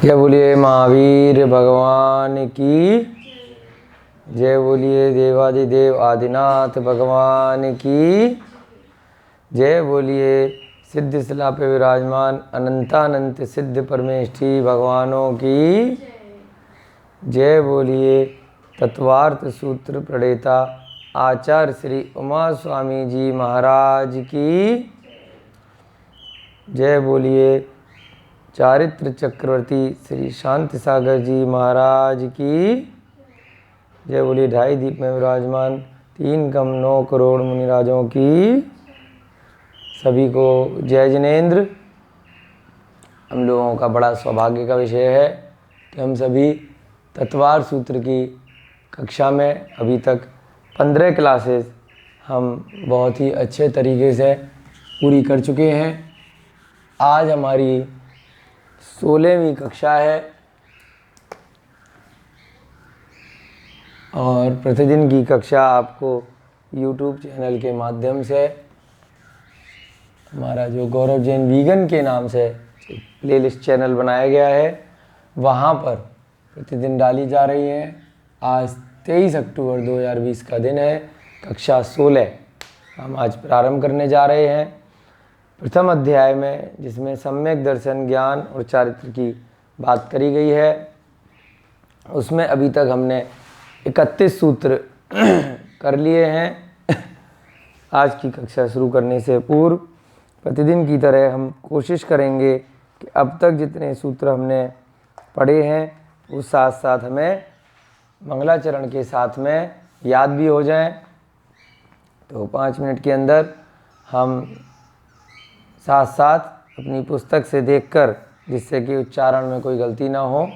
जय बोलिए महावीर भगवान की जय। बोलिए देवादिदेव आदिनाथ भगवान की जय। बोलिए सिद्ध शिला पे विराजमान अनंतानंत सिद्ध परमेष्ठी भगवानों की जय। बोलिए तत्वार्थ सूत्र प्रणेता आचार्य श्री उमा स्वामी जी महाराज की जय। बोलिए चारित्र चक्रवर्ती श्री शांति सागर जी महाराज की जय। बोलिए ढाई दीप में विराजमान 3 कम 9 करोड़ मुनिराजों की सभी को जय जिनेन्द्र। हम लोगों का बड़ा सौभाग्य का विषय है कि हम सभी तत्वार्थ सूत्र की कक्षा में अभी तक 15 क्लासेस हम बहुत ही अच्छे तरीके से पूरी कर चुके हैं। आज हमारी 16वीं कक्षा है और प्रतिदिन की कक्षा आपको YouTube चैनल के माध्यम से हमारा जो गौरव जैन वीगन के नाम से प्लेलिस्ट चैनल बनाया गया है वहाँ पर प्रतिदिन डाली जा रही है। आज 23 अक्टूबर 2020 का दिन है। कक्षा 16 हम आज प्रारंभ करने जा रहे हैं। प्रथम अध्याय में जिसमें सम्यक दर्शन ज्ञान और चारित्र की बात करी गई है उसमें अभी तक हमने 31 सूत्र कर लिए हैं। आज की कक्षा शुरू करने से पूर्व प्रतिदिन की तरह हम कोशिश करेंगे कि अब तक जितने सूत्र हमने पढ़े हैं उस साथ साथ हमें मंगलाचरण के साथ में याद भी हो जाएं। तो 5 मिनट के अंदर हम साथ साथ अपनी पुस्तक से देखकर, जिससे कि उच्चारण में कोई गलती ना हो,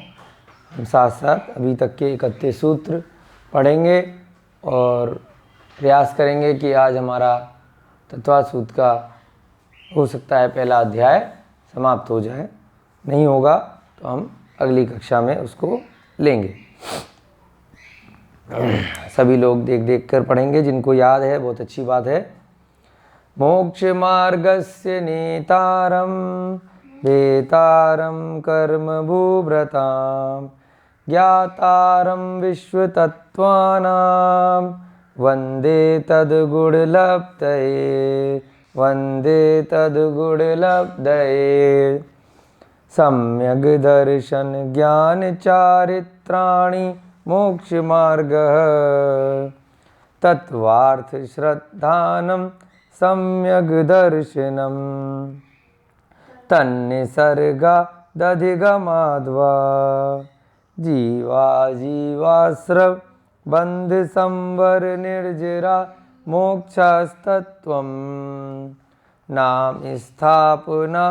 हम साथ साथ अभी तक के 31 सूत्र पढ़ेंगे और प्रयास करेंगे कि आज हमारा तत्वार्थ सूत्र का हो सकता है पहला अध्याय समाप्त हो जाए। नहीं होगा तो हम अगली कक्षा में उसको लेंगे। सभी लोग देख देख कर पढ़ेंगे, जिनको याद है बहुत अच्छी बात है। मोक्ष मार्गस्य नेतारं वेतारं कर्म भूभृतां ज्ञातारं विश्वतत्त्वानां वन्दे तद्गुणलब्धये वन्दे तद्गुणलब्धये। सम्यग् दर्शन ज्ञान चारित्राणि मोक्ष मार्गः तत्वार्थ श्रद्धानं सम्यग् दर्शनम् तन्निसर्गादधिगमाद्वा जीवा जीवाश्रव बन्ध संवर निर्जरा मोक्षस्तत्त्वम् नाम स्थापना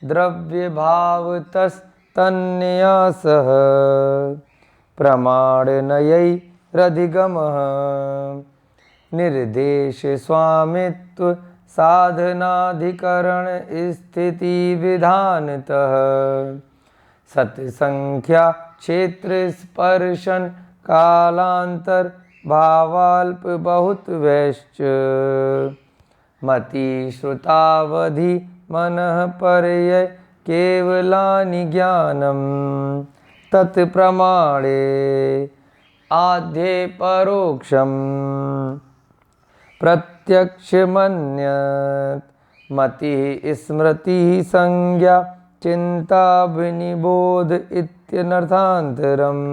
द्रव्य भावतस्तन्न्यासः प्रमाणनयैरधिगमः निर्देश स्वामित्व साधनाधिकरण स्थिति विधानतः सत्संख्या क्षेत्र स्पर्शन कालांतर भावाल्प बहुत वैश्च मति श्रुतावधि मनः पर्यय केवलानि ज्ञानम तत्प्रमाणे आद्ये परोक्षम प्रत्यक्षमन्यत् मति स्मृति संज्ञा चिंता विनिबोध इत्यनर्थान्तरम्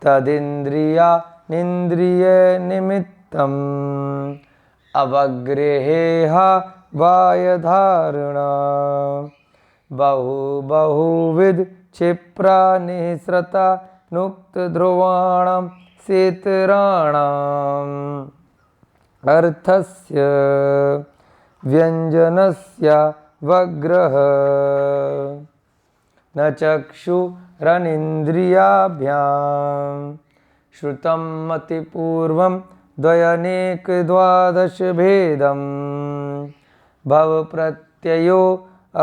तदिन्द्रिया निन्द्रिय निमित्तम् अवग्रहेहा वायधारणा बहुविध क्षिप्रा निःसृता नुक्त ध्रुवाणां सेतराणाम् अर्थस्य व्यंजनस्य वग्रह न चक्षुरनिन्द्रियाभ्यां श्रुतं मतिपूर्वं द्वयनेक द्वादश भेदं भवप्रत्ययो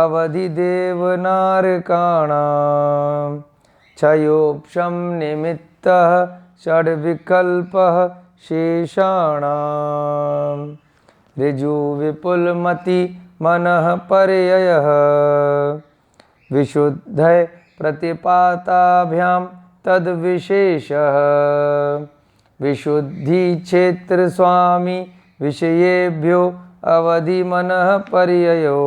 अवधिदेवनारकाणां क्षयोक्षं निमित्तः षड्विकल्पः शेषाणां ऋजुविपुलमति मनः पर्ययः विशुद्धय प्रतिपाताभ्यां तद विशेषः विशुद्धि क्षेत्र स्वामी विषयेभ्यो अवधि मनः पर्ययो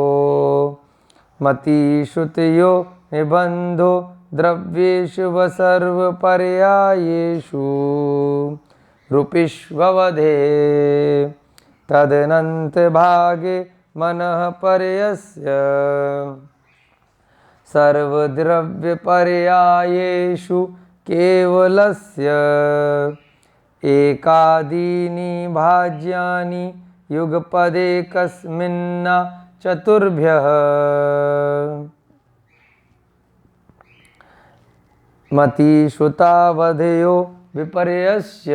मति श्रुतयो निबंधो द्रव्येषु व सर्वपर्यायेषु रूपिष्ववधे तदनंत भागे मनः पर्यस्य सर्वद्रव्यपर्यायेषु केवलस्य एकादीनि भाज्यानि युगपदेकस्मिन्ना चतुर्भ्यः मति श्रुतावधयो विपर्यस्य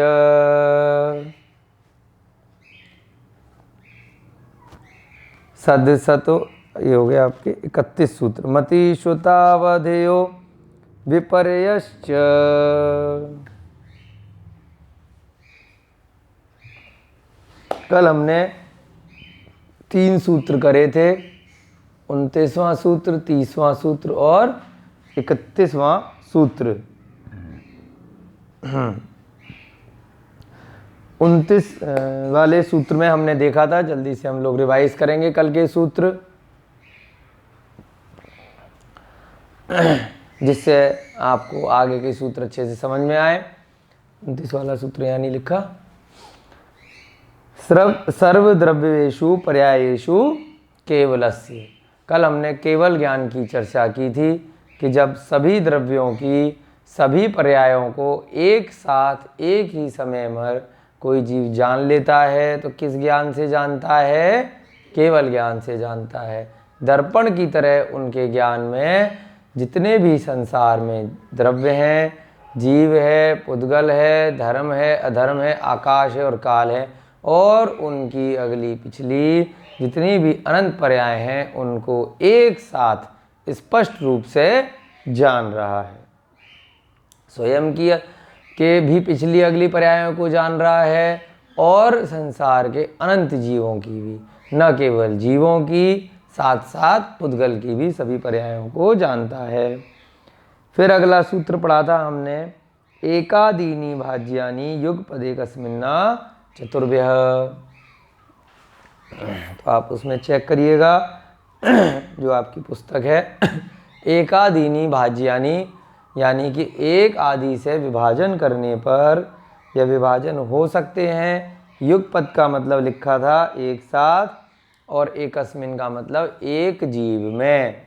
सदसतो ये हो गया आपके 31 सूत्र। मति श्रुतावधयो विपर्यश्च कल हमने 3 सूत्र करे थे, 29वां सूत्र, 30वां सूत्र और 31वां सूत्र। 29 वाले सूत्र में हमने देखा था, जल्दी से हम लोग रिवाइज करेंगे कल के सूत्र, जिससे आपको आगे के सूत्र अच्छे से समझ में आए। 29 वाला सूत्र यहाँ नहीं लिखा। सर्वद्रव्येषु पर्यायेषु केवलस्य। कल हमने केवल ज्ञान की चर्चा की थी कि जब सभी द्रव्यों की सभी पर्यायों को एक साथ एक ही समय में कोई जीव जान लेता है तो किस ज्ञान से जानता है? केवल ज्ञान से जानता है। दर्पण की तरह उनके ज्ञान में जितने भी संसार में द्रव्य हैं, जीव है, पुद्गल है, धर्म है, अधर्म है, आकाश है और काल है, और उनकी अगली पिछली जितनी भी अनंत पर्याय हैं उनको एक साथ स्पष्ट रूप से जान रहा है। स्वयं की के भी पिछली अगली पर्यायों को जान रहा है और संसार के अनंत जीवों की भी, न केवल जीवों की, साथ साथ पुद्गल की भी सभी पर्यायों को जानता है। फिर अगला सूत्र पढ़ा था हमने, एकादीनि भाज्यानि युगपदेकस्मिन्ना चतुर्भ्यः। तो आप उसमें चेक करिएगा जो आपकी पुस्तक है। एकादीनि भाज्यानि यानी कि एक आदि से विभाजन करने पर यह विभाजन हो सकते हैं। युगपद का मतलब लिखा था एक साथ, और एकस्मिन का मतलब एक जीव में।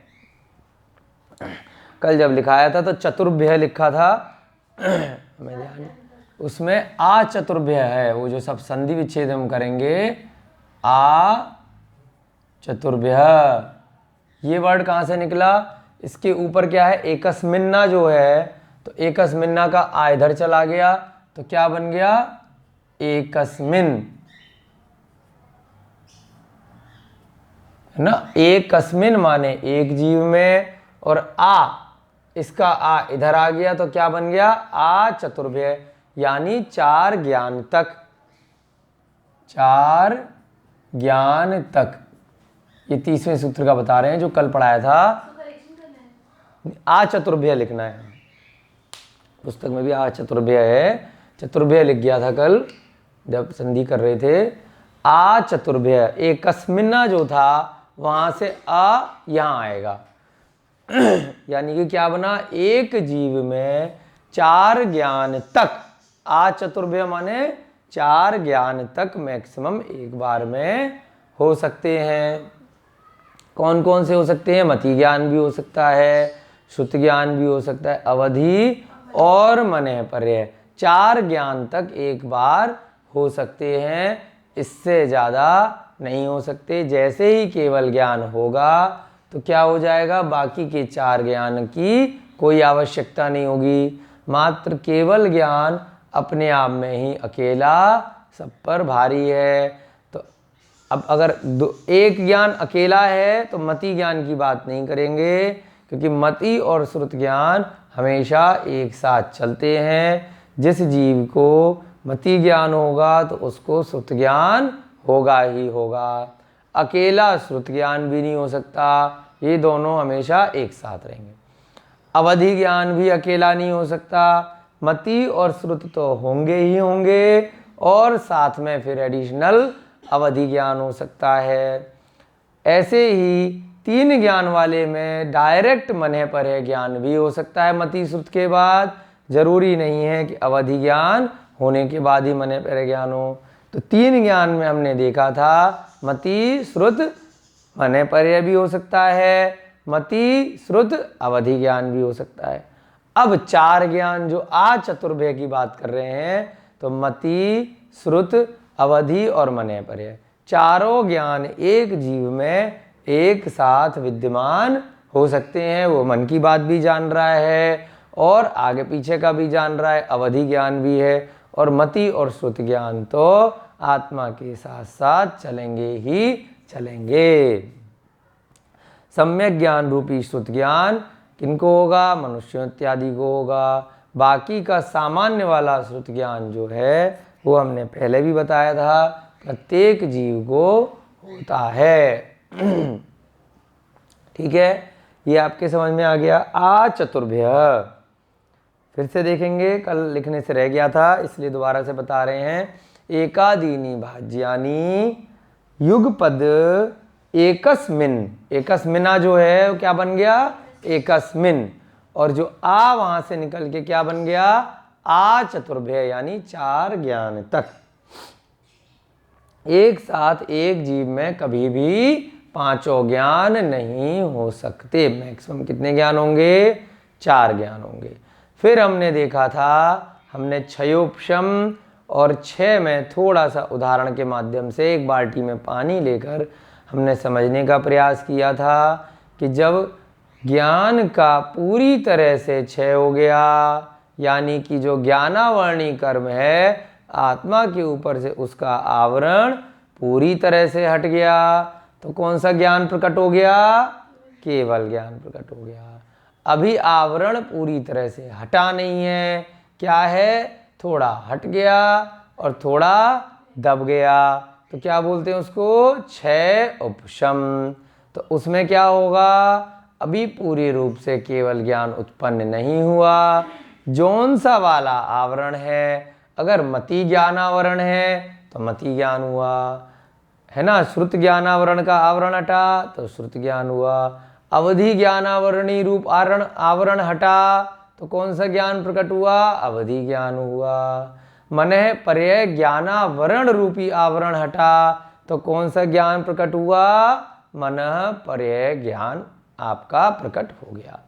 कल जब लिखाया था तो चतुर्भ्य लिखा था, हमें ध्यान, उसमें आ चतुर्भ्य है। वो जो सब संधि विच्छेद हम करेंगे, आ चतुर्भ्य, ये वर्ड कहाँ से निकला? इसके ऊपर क्या है? एकस्मिन्ना जो है, तो एकस्मिन्ना का आ इधर चला गया तो क्या बन गया? एकस्मिन, है ना। एकस्मिन माने एक जीव में, और आ, इसका आ इधर आ गया तो क्या बन गया? आ चतुर्भ्य, यानी चार ज्ञान तक, चार ज्ञान तक। ये 30वें सूत्र का बता रहे हैं जो कल पढ़ाया था। आ चतुर्भ्य लिखना है, पुस्तक में भी आ चतुर्भ्य है, चतुर्भ्य लिख गया था कल जब संधि कर रहे थे। आ चतुर्भ्य, एकस्मिन्ना जो था वहां से आ यहाँ आएगा यानी कि क्या बना? एक जीव में चार ज्ञान तक, आ चतुर्भ्य माने चार ज्ञान तक मैक्सिमम एक बार में हो सकते हैं। कौन कौन से हो सकते हैं? मति ज्ञान भी हो सकता है, श्रुत ज्ञान भी हो सकता है, अवधि और मनः पर्यय, चार ज्ञान तक एक बार हो सकते हैं, इससे ज़्यादा नहीं हो सकते। जैसे ही केवल ज्ञान होगा तो क्या हो जाएगा? बाकी के चार ज्ञान की कोई आवश्यकता नहीं होगी। मात्र केवल ज्ञान अपने आप में ही अकेला सब पर भारी है। तो अब अगर एक ज्ञान अकेला है तो मति ज्ञान की बात नहीं करेंगे, क्योंकि मति और श्रुत ज्ञान हमेशा एक साथ चलते हैं। जिस जीव को मति ज्ञान होगा तो उसको श्रुत ज्ञान होगा ही होगा। अकेला श्रुत ज्ञान भी नहीं हो सकता, ये दोनों हमेशा एक साथ रहेंगे। अवधि ज्ञान भी अकेला नहीं हो सकता, मति और श्रुत तो होंगे ही होंगे, और साथ में फिर एडिशनल अवधि ज्ञान हो सकता है। ऐसे ही तीन ज्ञान वाले में डायरेक्ट मने परे ज्ञान भी हो सकता है मति श्रुत के बाद। जरूरी नहीं है कि अवधि ज्ञान होने के बाद ही मने परे ज्ञान हो। तो तीन ज्ञान में हमने देखा था मति श्रुत मने परे भी हो सकता है, मति श्रुत अवधि ज्ञान भी हो सकता है। अब चार ज्ञान जो आज चतुर्भय की बात कर रहे हैं, तो मति श्रुत अवधि और मने परे, चारों ज्ञान एक जीव में एक साथ विद्यमान हो सकते हैं। वो मन की बात भी जान रहा है और आगे पीछे का भी जान रहा है, अवधि ज्ञान भी है, और मति और श्रुत ज्ञान तो आत्मा के साथ साथ चलेंगे ही चलेंगे। सम्यक ज्ञान रूपी श्रुत ज्ञान किनको होगा? मनुष्यों इत्यादि को होगा। बाकी का सामान्य वाला श्रुत ज्ञान जो है वो हमने पहले भी बताया था, प्रत्येक जीव को होता है। ठीक है, ये आपके समझ में आ गया। आ चतुर्भ्य फिर से देखेंगे, कल लिखने से रह गया था इसलिए दोबारा से बता रहे हैं। एकादीनी भाज्यानी युगपद एकस्मिन, एकस्मिना जो है वो क्या बन गया? एकस्मिन, और जो आ वहां से निकल के क्या बन गया? आ चतुर्भ्य, यानी चार ज्ञान तक एक साथ एक जीव में कभी भी पांचों ज्ञान नहीं हो सकते। मैक्सिमम कितने ज्ञान होंगे? चार ज्ञान होंगे। फिर हमने देखा था, हमने क्षयोपशम और क्षय में थोड़ा सा उदाहरण के माध्यम से एक बाल्टी में पानी लेकर हमने समझने का प्रयास किया था कि जब ज्ञान का पूरी तरह से क्षय हो गया, यानी कि जो ज्ञानावर्णी कर्म है आत्मा के ऊपर से उसका आवरण पूरी तरह से हट गया, तो कौन सा ज्ञान प्रकट हो गया? केवल ज्ञान प्रकट हो गया। अभी आवरण पूरी तरह से हटा नहीं है, क्या है? थोड़ा हट गया और थोड़ा दब गया, तो क्या बोलते हैं उसको? क्षय उपशम। तो उसमें क्या होगा? अभी पूरी रूप से केवल ज्ञान उत्पन्न नहीं हुआ। जौन सा वाला आवरण है, अगर मति ज्ञानावरण है तो मति ज्ञान हुआ, है ना। श्रुत ज्ञानावरण का आवरण हटा तो श्रुत ज्ञान हुआ। अवधि ज्ञानावरणी रूप आवरण हटा तो कौन सा ज्ञान प्रकट हुआ? अवधि ज्ञान हुआ। मनः पर्यय ज्ञानावरण रूपी आवरण हटा तो कौन सा ज्ञान प्रकट हुआ? मनः पर्यय ज्ञान आपका प्रकट हो गया।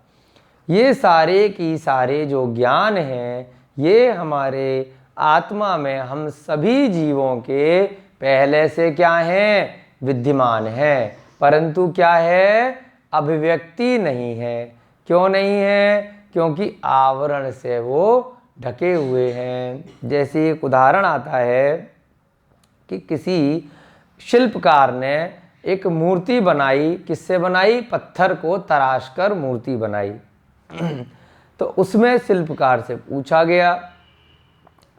ये सारे की सारे जो ज्ञान हैं, ये हमारे आत्मा में हम सभी जीवों के पहले से क्या हैं? विद्यमान है, परंतु क्या है? अभिव्यक्ति नहीं है। क्यों नहीं है? क्योंकि आवरण से वो ढके हुए हैं। जैसे एक उदाहरण आता है कि किसी शिल्पकार ने एक मूर्ति बनाई। किससे बनाई? पत्थर को तराश कर मूर्ति बनाई। तो उसमें शिल्पकार से पूछा गया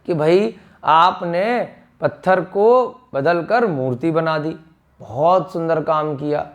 कि भाई आपने पत्थर को बदलकर मूर्ति बना दी, बहुत सुंदर काम किया।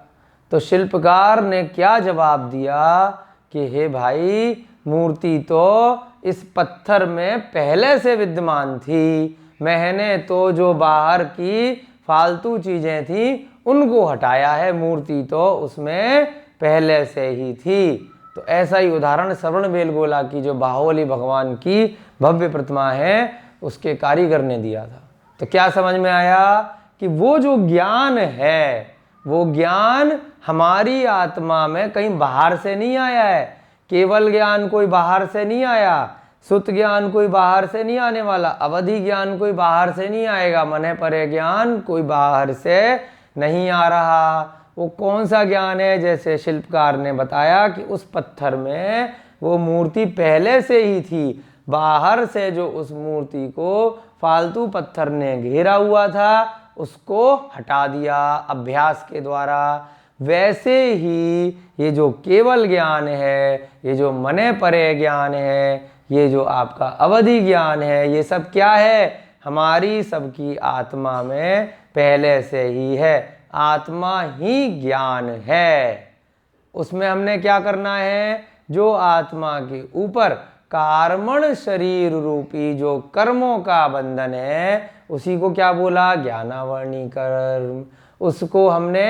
तो शिल्पकार ने क्या जवाब दिया कि हे भाई, मूर्ति तो इस पत्थर में पहले से विद्यमान थी, मैंने तो जो बाहर की फालतू चीजें थी उनको हटाया है, मूर्ति तो उसमें पहले से ही थी। तो ऐसा ही उदाहरण श्रवण बेलगोला की जो बाहुबली भगवान की भव्य प्रतिमा है उसके कारीगर ने दिया था। तो क्या समझ में आया कि वो जो ज्ञान है, वो ज्ञान हमारी आत्मा में कहीं बाहर से नहीं आया है। केवल ज्ञान कोई बाहर से नहीं आया, सुत ज्ञान कोई बाहर से नहीं आने वाला, अवधि ज्ञान कोई बाहर से नहीं आएगा, मने परे ज्ञान कोई बाहर से नहीं आ रहा। वो कौन सा ज्ञान है? जैसे शिल्पकार ने बताया कि उस पत्थर में वो मूर्ति पहले से ही थी, बाहर से जो उस मूर्ति को फालतू पत्थर ने घेरा हुआ था उसको हटा दिया अभ्यास के द्वारा। वैसे ही ये जो केवल ज्ञान है, ये जो मने परे ज्ञान है, ये जो आपका अवधि ज्ञान है, ये सब क्या है? हमारी सबकी आत्मा में पहले से ही है। आत्मा ही ज्ञान है। उसमें हमने क्या करना है? जो आत्मा के ऊपर कार्मण शरीर रूपी जो कर्मों का बंधन है, उसी को क्या बोला? ज्ञानावरणी कर्म। उसको हमने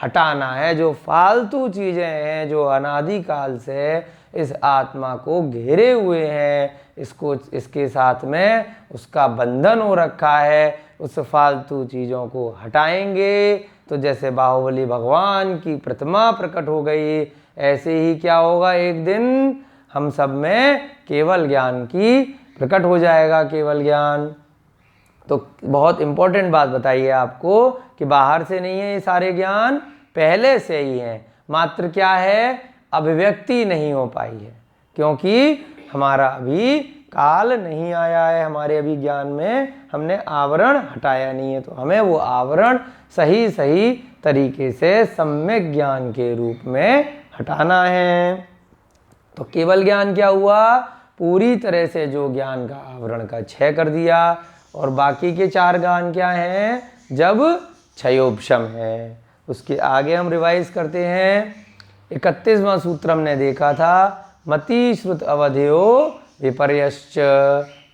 हटाना है। जो फालतू चीजें हैं जो अनादिकाल से इस आत्मा को घेरे हुए हैं, इसको इसके साथ में उसका बंधन हो रखा है, उस फालतू चीज़ों को हटाएंगे तो जैसे बाहुबली भगवान की प्रतिमा प्रकट हो गई, ऐसे ही क्या होगा? एक दिन हम सब में केवल ज्ञान की प्रकट हो जाएगा, केवल ज्ञान। तो बहुत इंपॉर्टेंट बात बताइए आपको कि बाहर से नहीं है ये सारे ज्ञान, पहले से ही हैं, मात्र क्या है? अभिव्यक्ति नहीं हो पाई है, क्योंकि हमारा अभी काल नहीं आया है, हमारे अभी ज्ञान में हमने आवरण हटाया नहीं है। तो हमें वो आवरण सही सही तरीके से सम्यक ज्ञान के रूप में हटाना है। तो केवल ज्ञान क्या हुआ? पूरी तरह से जो ज्ञान का आवरण का क्षय कर दिया। और बाकी के 4 ज्ञान क्या हैं? जब क्षयोपशम है। उसके आगे हम रिवाइज करते हैं। 31वां सूत्र हमने देखा था, मति श्रुत अवधयो विपर्यश्च।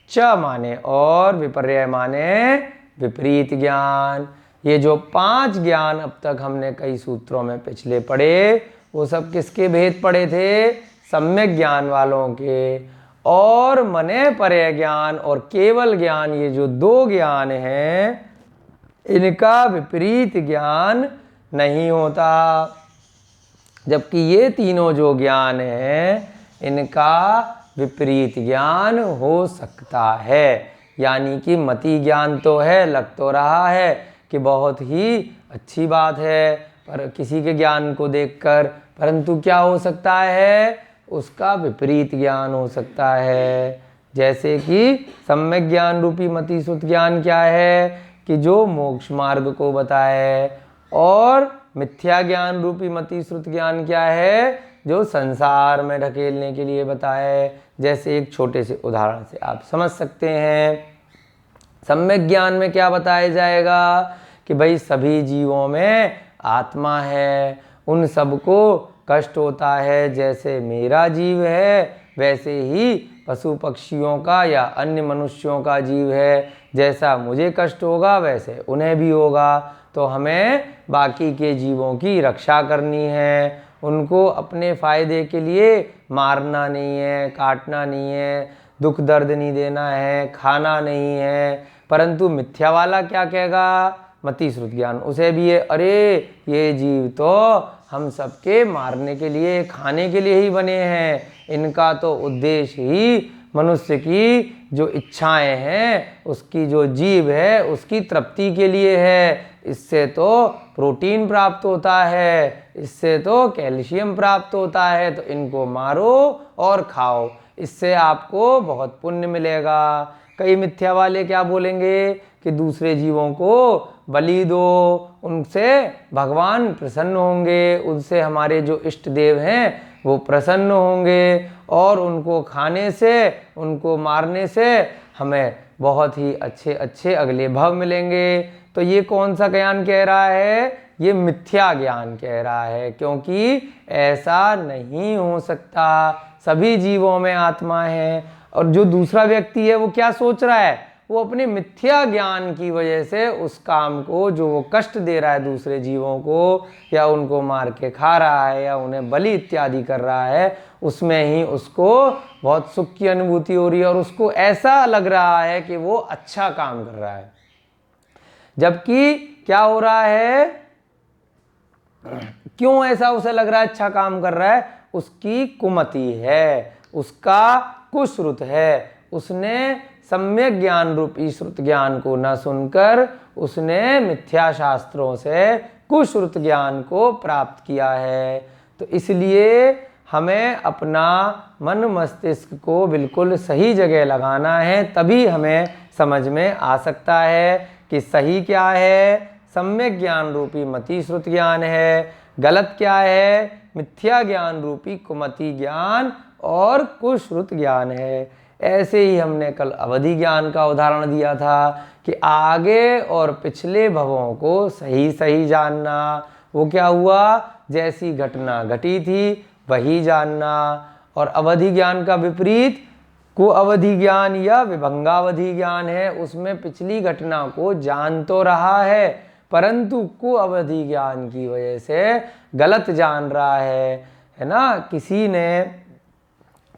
च माने और, विपर्य माने विपरीत ज्ञान। ये जो 5 ज्ञान अब तक हमने कई सूत्रों में पिछले पढ़े, वो सब किसके भेद पढ़े थे? सम्यक ज्ञान वालों के। और मने पर्य ज्ञान और केवल ज्ञान, ये जो 2 ज्ञान हैं, इनका विपरीत ज्ञान नहीं होता। जबकि ये तीनों जो ज्ञान हैं, इनका विपरीत ज्ञान हो सकता है। यानी कि मति ज्ञान तो है, लग तो रहा है कि बहुत ही अच्छी बात है पर किसी के ज्ञान को देखकर, परंतु क्या हो सकता है? उसका विपरीत ज्ञान हो सकता है। जैसे कि सम्यक ज्ञान रूपी मति श्रुत ज्ञान क्या है? कि जो मोक्ष मार्ग को बताए। और मिथ्या ज्ञान रूपी मति श्रुत ज्ञान क्या है? जो संसार में ढकेलने के लिए बताए। जैसे एक छोटे से उदाहरण से आप समझ सकते हैं। सम्यक ज्ञान में क्या बताया जाएगा? कि भाई सभी जीवों में आत्मा है, उन सबको कष्ट होता है। जैसे मेरा जीव है, वैसे ही पशु पक्षियों का या अन्य मनुष्यों का जीव है। जैसा मुझे कष्ट होगा वैसे उन्हें भी होगा। तो हमें बाकी के जीवों की रक्षा करनी है, उनको अपने फायदे के लिए मारना नहीं है, काटना नहीं है, दुख दर्द नहीं देना है, खाना नहीं है। परंतु मिथ्या वाला क्या कहेगा? मति श्रुत ज्ञान उसे भी है, अरे ये जीव तो हम सबके मारने के लिए, खाने के लिए ही बने हैं, इनका तो उद्देश्य ही मनुष्य की जो इच्छाएं हैं, उसकी जो जीव है उसकी तृप्ति के लिए है। इससे तो प्रोटीन प्राप्त होता है, इससे तो कैल्शियम प्राप्त होता है, तो इनको मारो और खाओ, इससे आपको बहुत पुण्य मिलेगा। कई मिथ्या वाले क्या बोलेंगे? कि दूसरे जीवों को बलि दो, उनसे भगवान प्रसन्न होंगे, उनसे हमारे जो इष्ट देव हैं वो प्रसन्न होंगे, और उनको खाने से, उनको मारने से हमें बहुत ही अच्छे अच्छे अगले भव मिलेंगे। तो ये कौन सा ज्ञान कह रहा है? ये मिथ्या ज्ञान कह रहा है, क्योंकि ऐसा नहीं हो सकता। सभी जीवों में आत्मा है। और जो दूसरा व्यक्ति है वो क्या सोच रहा है? वो अपने मिथ्या ज्ञान की वजह से उस काम को, जो वो कष्ट दे रहा है दूसरे जीवों को, या उनको मार के खा रहा है, या उन्हें बलि इत्यादि कर रहा है, उसमें ही उसको बहुत सुख की अनुभूति हो रही है और उसको ऐसा लग रहा है कि वो अच्छा काम कर रहा है। जबकि क्या हो रहा है? क्यों ऐसा उसे लग रहा है अच्छा काम कर रहा है? उसकी कुमति है, उसका कुश्रुत है। उसने सम्यक ज्ञान रूपी श्रुत ज्ञान को न सुनकर उसने मिथ्या शास्त्रों से कुश्रुत ज्ञान को प्राप्त किया है। तो इसलिए हमें अपना मन मस्तिष्क को बिल्कुल सही जगह लगाना है, तभी हमें समझ में आ सकता है कि सही क्या है। सम्यक ज्ञान रूपी मति श्रुत ज्ञान है, गलत क्या है? मिथ्या ज्ञान रूपी कुमति ज्ञान और कुश्रुत ज्ञान है। ऐसे ही हमने कल अवधि ज्ञान का उदाहरण दिया था कि आगे और पिछले भवों को सही सही जानना। वो क्या हुआ? जैसी घटना घटी थी वही जानना। और अवधि ज्ञान का विपरीत कुअवधि ज्ञान या विभंगावधि ज्ञान है। उसमें पिछली घटना को जान तो रहा है परंतु कुअवधि ज्ञान की वजह से गलत जान रहा है ना। किसी ने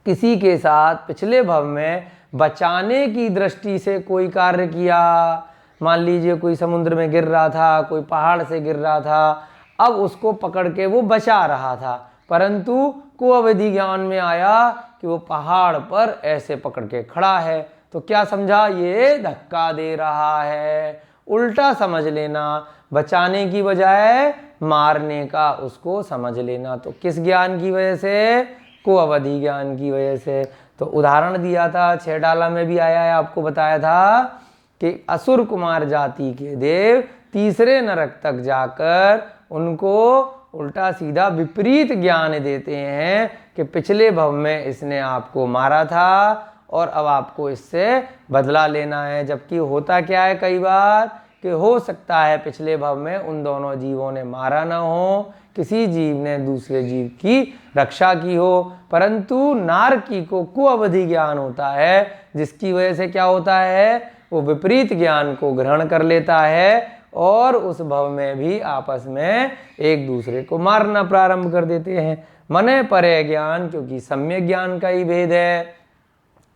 किसी के साथ पिछले भव में बचाने की दृष्टि से कोई कार्य किया, मान लीजिए कोई समुद्र में गिर रहा था, कोई पहाड़ से गिर रहा था, अब उसको पकड़ के वो बचा रहा था, परंतु कुअवधि ज्ञान में आया कि वो पहाड़ पर ऐसे पकड़ के खड़ा है, तो क्या समझा, ये धक्का दे रहा है। उल्टा समझ लेना, बचाने की बजाय मारने का उसको समझ लेना। तो किस ज्ञान की वजह से, कुअवधि ज्ञान की वजह से। तो उदाहरण दिया था, 6 डाला में भी आया है, आपको बताया था कि असुर कुमार जाति के देव तीसरे नरक तक जाकर उनको उल्टा सीधा विपरीत ज्ञान देते हैं कि पिछले भव में इसने आपको मारा था और अब आपको इससे बदला लेना है। जबकि होता क्या है कई बार कि हो सकता है पिछले भव में उन दोनों जीवों ने मारा ना हो, किसी जीव ने दूसरे जीव की रक्षा की हो, परंतु नारकी को कुअवधि ज्ञान होता है, जिसकी वजह से क्या होता है, वो विपरीत ज्ञान को ग्रहण कर लेता है और उस भव में भी आपस में एक दूसरे को मारना प्रारंभ कर देते हैं। मने परे ज्ञान, क्योंकि सम्यक ज्ञान का ही भेद है,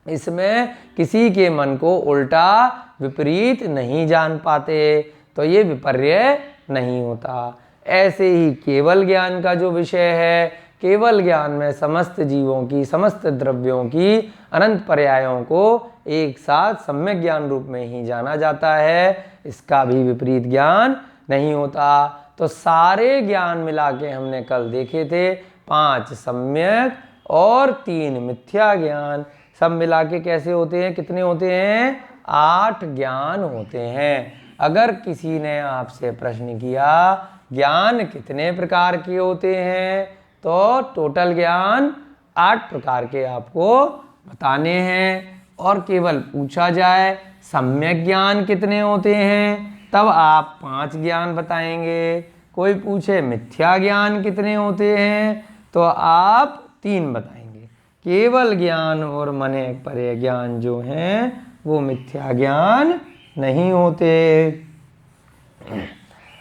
इसमें किसी के मन को उल्टा विपरीत नहीं जान पाते, तो ये विपर्य नहीं होता। ऐसे ही केवल ज्ञान का जो विषय है, केवल ज्ञान में समस्त जीवों की, समस्त द्रव्यों की अनंत पर्यायों को एक साथ सम्यक ज्ञान रूप में ही जाना जाता है, इसका भी विपरीत ज्ञान नहीं होता। तो सारे ज्ञान मिला के हमने कल देखे थे, 5 सम्यक और 3 मिथ्या ज्ञान। सब मिला के कैसे होते हैं, कितने होते हैं, 8 ज्ञान होते हैं। अगर किसी ने आपसे प्रश्न किया ज्ञान कितने प्रकार के होते हैं, तो टोटल ज्ञान 8 प्रकार के आपको बताने हैं। और केवल पूछा जाए सम्यक ज्ञान कितने होते हैं, तब आप 5 ज्ञान बताएंगे। कोई पूछे मिथ्या ज्ञान कितने होते हैं, तो आप 3 बताएंगे। केवल ज्ञान और मने परे ज्ञान जो हैं वो मिथ्या ज्ञान नहीं होते।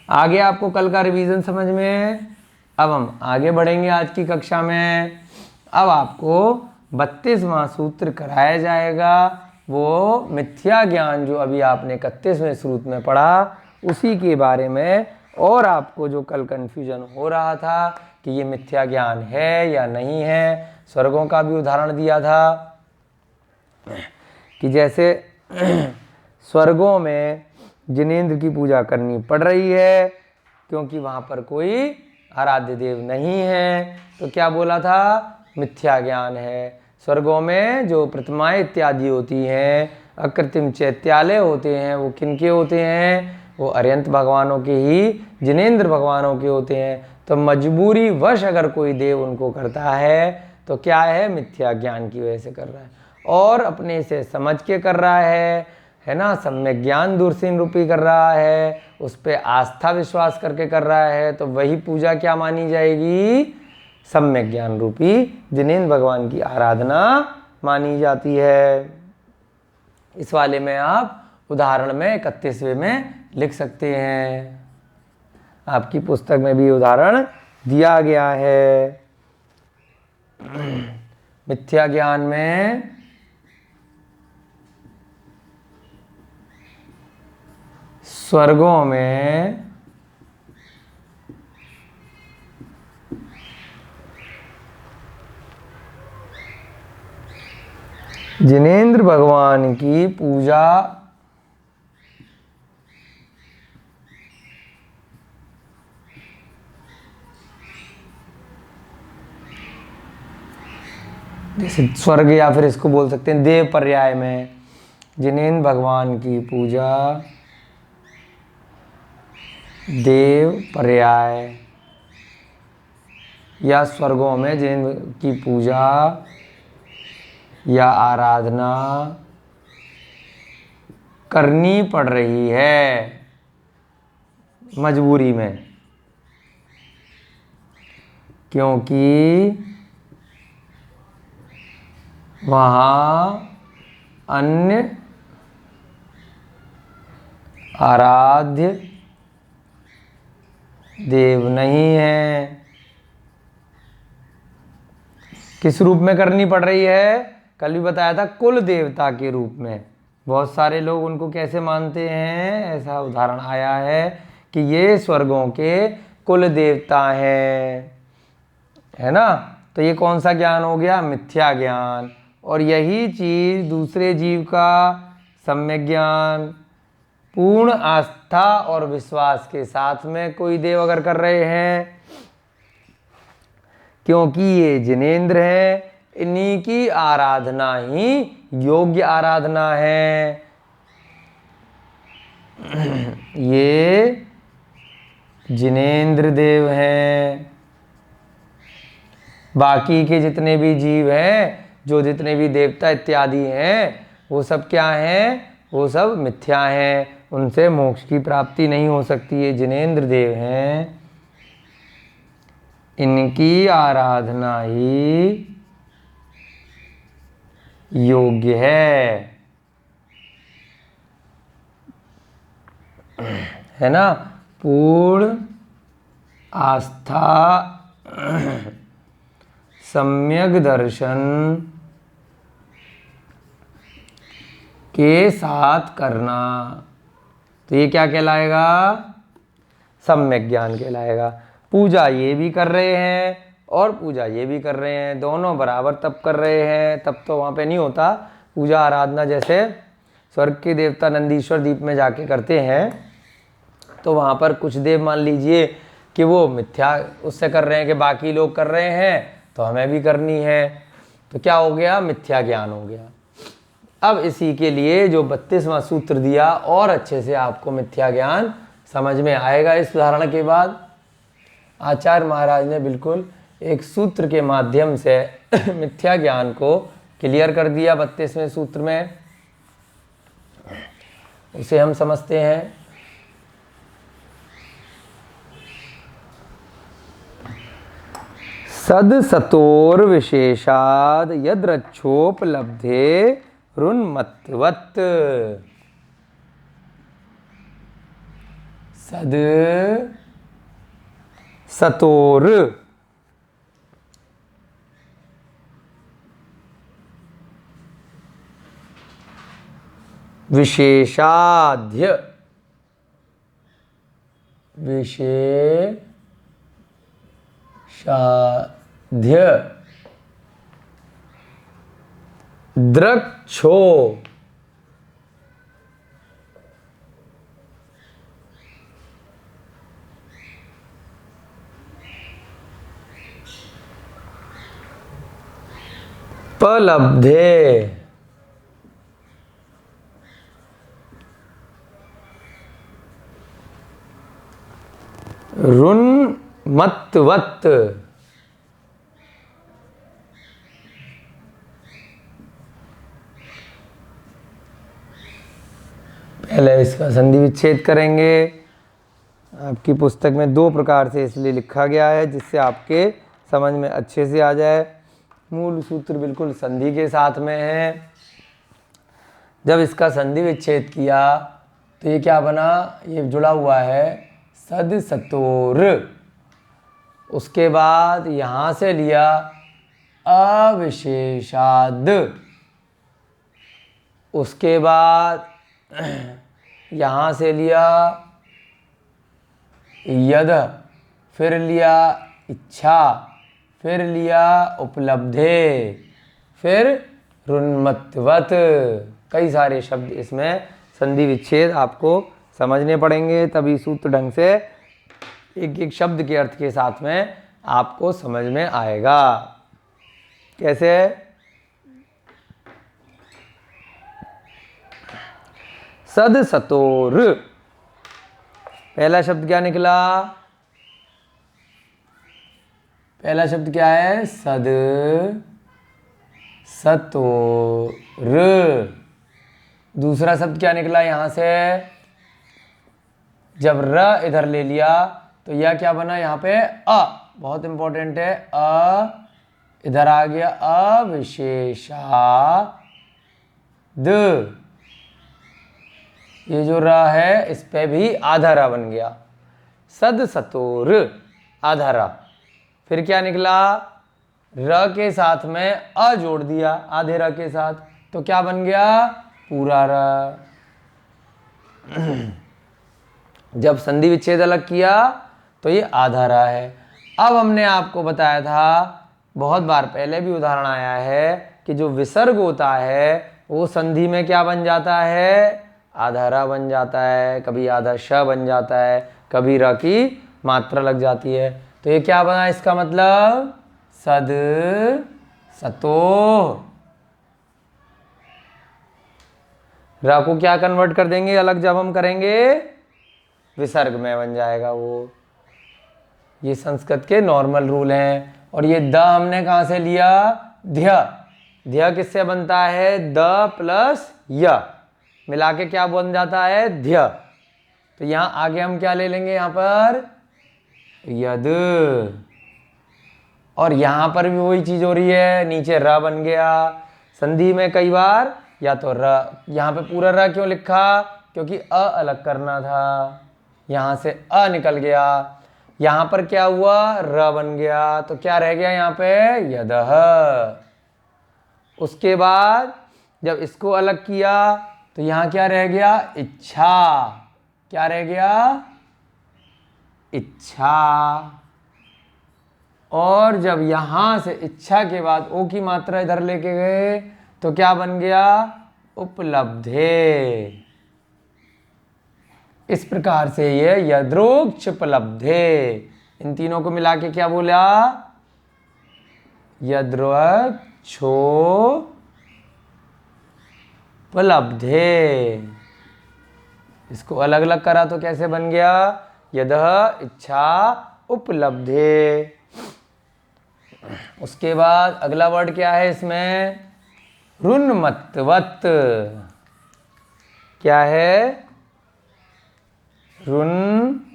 आगे आपको कल का रिवीजन समझ में। अब हम आगे बढ़ेंगे आज की कक्षा में। अब आपको 32वां सूत्र कराया जाएगा, वो मिथ्या ज्ञान जो अभी आपने 31वें सूत्र में पढ़ा उसी के बारे में। और आपको जो कल कन्फ्यूजन हो रहा था कि ये मिथ्या ज्ञान है या नहीं है, स्वर्गों का भी उदाहरण दिया था कि जैसे स्वर्गों में जिनेंद्र की पूजा करनी पड़ रही है क्योंकि वहाँ पर कोई आराध्य देव नहीं है, तो क्या बोला था, मिथ्या ज्ञान है। स्वर्गों में जो प्रतिमाएं इत्यादि होती हैं, अकृत्रिम चैत्यालय होते हैं, वो किनके होते हैं, वो अरिहंत भगवानों के ही, जिनेंद्र भगवानों के होते हैं। तो मजबूरी वश अगर कोई देव उनको करता है तो क्या है, मिथ्या ज्ञान की वजह से कर रहा है, और अपने से समझ के कर रहा है ना, सम्यक ज्ञान दूरसीन रूपी कर रहा है, उस पर आस्था विश्वास करके कर रहा है, तो वही पूजा क्या मानी जाएगी, सम्यक ज्ञान रूपी जिनेंद्र भगवान की आराधना मानी जाती है। इस वाले में आप उदाहरण में 31वें में लिख सकते हैं, आपकी पुस्तक में भी उदाहरण दिया गया है। मिथ्या ज्ञान में स्वर्गों में जिनेंद्र भगवान की पूजा जैसे स्वर्ग, या फिर इसको बोल सकते हैं देव पर्याय में जिनेंद्र भगवान की पूजा देव पर्याय, या स्वर्गों में जिनेंद्र की पूजा या आराधना करनी पड़ रही है मजबूरी में, क्योंकि वहाँ अन्य आराध्य देव नहीं है। किस रूप में करनी पड़ रही है? कल भी बताया था, कुल देवता के रूप में। बहुत सारे लोग उनको कैसे मानते हैं, ऐसा उदाहरण आया है कि ये स्वर्गों के कुल देवता हैं, है ना। तो ये कौन सा ज्ञान हो गया? मिथ्या ज्ञान। और यही चीज दूसरे जीव का सम्यक ज्ञान, पूर्ण आस्था और विश्वास के साथ में कोई देव अगर कर रहे हैं, क्योंकि ये जिनेंद्र है, इन्हीं की आराधना ही योग्य आराधना है। ये जिनेंद्र देव हैं। बाकी के जितने भी जीव हैं, जो जितने भी देवता इत्यादि हैं, वो सब क्या हैं? वो सब मिथ्या हैं, उनसे मोक्ष की प्राप्ति नहीं हो सकती। ये जिनेंद्र देव हैं, इनकी आराधना ही योग्य है ना। पूर्ण आस्था, सम्यक दर्शन के साथ करना, तो ये क्या कहलाएगा? सम्यक ज्ञान कहलाएगा। पूजा ये भी कर रहे हैं और पूजा ये भी कर रहे हैं, दोनों बराबर तप कर रहे हैं, तब तो वहाँ पे नहीं होता पूजा आराधना। जैसे स्वर्ग के देवता नंदीश्वर द्वीप में जाके करते हैं, तो वहाँ पर कुछ देव मान लीजिए कि वो मिथ्या उससे कर रहे हैं कि बाकी लोग कर रहे हैं तो हमें भी करनी है, तो क्या हो गया? मिथ्या ज्ञान हो गया। अब इसी के लिए जो 32वां सूत्र दिया, और अच्छे से आपको मिथ्या ज्ञान समझ में आएगा। इस उदाहरण के बाद आचार्य महाराज ने बिल्कुल एक सूत्र के माध्यम से मिथ्या ज्ञान को क्लियर कर दिया 32वें सूत्र में। उसे हम समझते हैं। सद सतोर विशेषाद यद्रक्षोपलब्धे रुन्मत्वत्। सद सतोर विशेषाध्य, विशेषाध्य द्रक्षो पलब्धे रुन्मत्वत्। पहले इसका संधि विच्छेद करेंगे। आपकी पुस्तक में दो प्रकार से इसलिए लिखा गया है जिससे आपके समझ में अच्छे से आ जाए। मूल सूत्र बिल्कुल संधि के साथ में है। जब इसका संधि विच्छेद किया तो ये क्या बना? ये जुड़ा हुआ है सद सतोर। उसके बाद यहाँ से लिया अविशेषाद। उसके बाद यहाँ से लिया यद, फिर लिया इच्छा, फिर लिया उपलब्धे, फिर रुन्मत्वत्। कई सारे शब्द इसमें संधि विच्छेद आपको समझने पड़ेंगे, तभी सूत्र ढंग से एक एक शब्द के अर्थ के साथ में आपको समझ में आएगा। कैसे? सद सतोर, पहला शब्द क्या निकला? पहला शब्द क्या है? सद सतोर। दूसरा शब्द क्या निकला यहां से? जब र इधर ले लिया तो यह क्या बना? यहाँ पे अ, बहुत इंपॉर्टेंट है, इधर आ गया अविशेषाद, ये जो र है इस पे भी आधा र बन गया, सद सतोर आधा र। फिर क्या निकला, र के साथ में अ जोड़ दिया आधे र के साथ, तो क्या बन गया, पूरा र। जब संधि विच्छेद अलग किया तो ये आधा र है। अब हमने आपको बताया था, बहुत बार पहले भी उदाहरण आया है कि जो विसर्ग होता है वो संधि में क्या बन जाता है, आधा र बन जाता है, कभी आधा श बन जाता है, कभी र की मात्रा लग जाती है। तो ये क्या बना, इसका मतलब सद सतो। र को क्या कन्वर्ट कर देंगे अलग, जब हम करेंगे विसर्ग में बन जाएगा वो। ये संस्कृत के नॉर्मल रूल हैं। और ये द हमने कहाँ से लिया, ध्य। ध्य किससे बनता है, द प्लस य मिला के क्या बन जाता है, ध्य। तो यहाँ आगे हम क्या ले लेंगे, यहाँ पर यद। और यहाँ पर भी वही चीज हो रही है, नीचे र बन गया। संधि में कई बार या तो र, यहाँ पे पूरा र क्यों लिखा, क्योंकि अ अलग करना था, यहाँ से अ निकल गया। यहाँ पर क्या हुआ, र बन गया, तो क्या रह गया यहाँ पे, यदह। उसके बाद जब इसको अलग किया तो यहाँ क्या रह गया, इच्छा। क्या रह गया, इच्छा। और जब यहां से इच्छा के बाद ओ की मात्रा इधर लेके गए तो क्या बन गया, उपलब्धे। इस प्रकार से ये यद्रोक्षोपलब्धे, इन तीनों को मिला के क्या बोला, यद्रोक्षोपलब्धे। इसको अलग अलग करा तो कैसे बन गया, यदह इच्छा उपलब्धे। उसके बाद अगला वर्ड क्या है इसमें, ऋन्मत्वत्। क्या है, ऋन्वत्।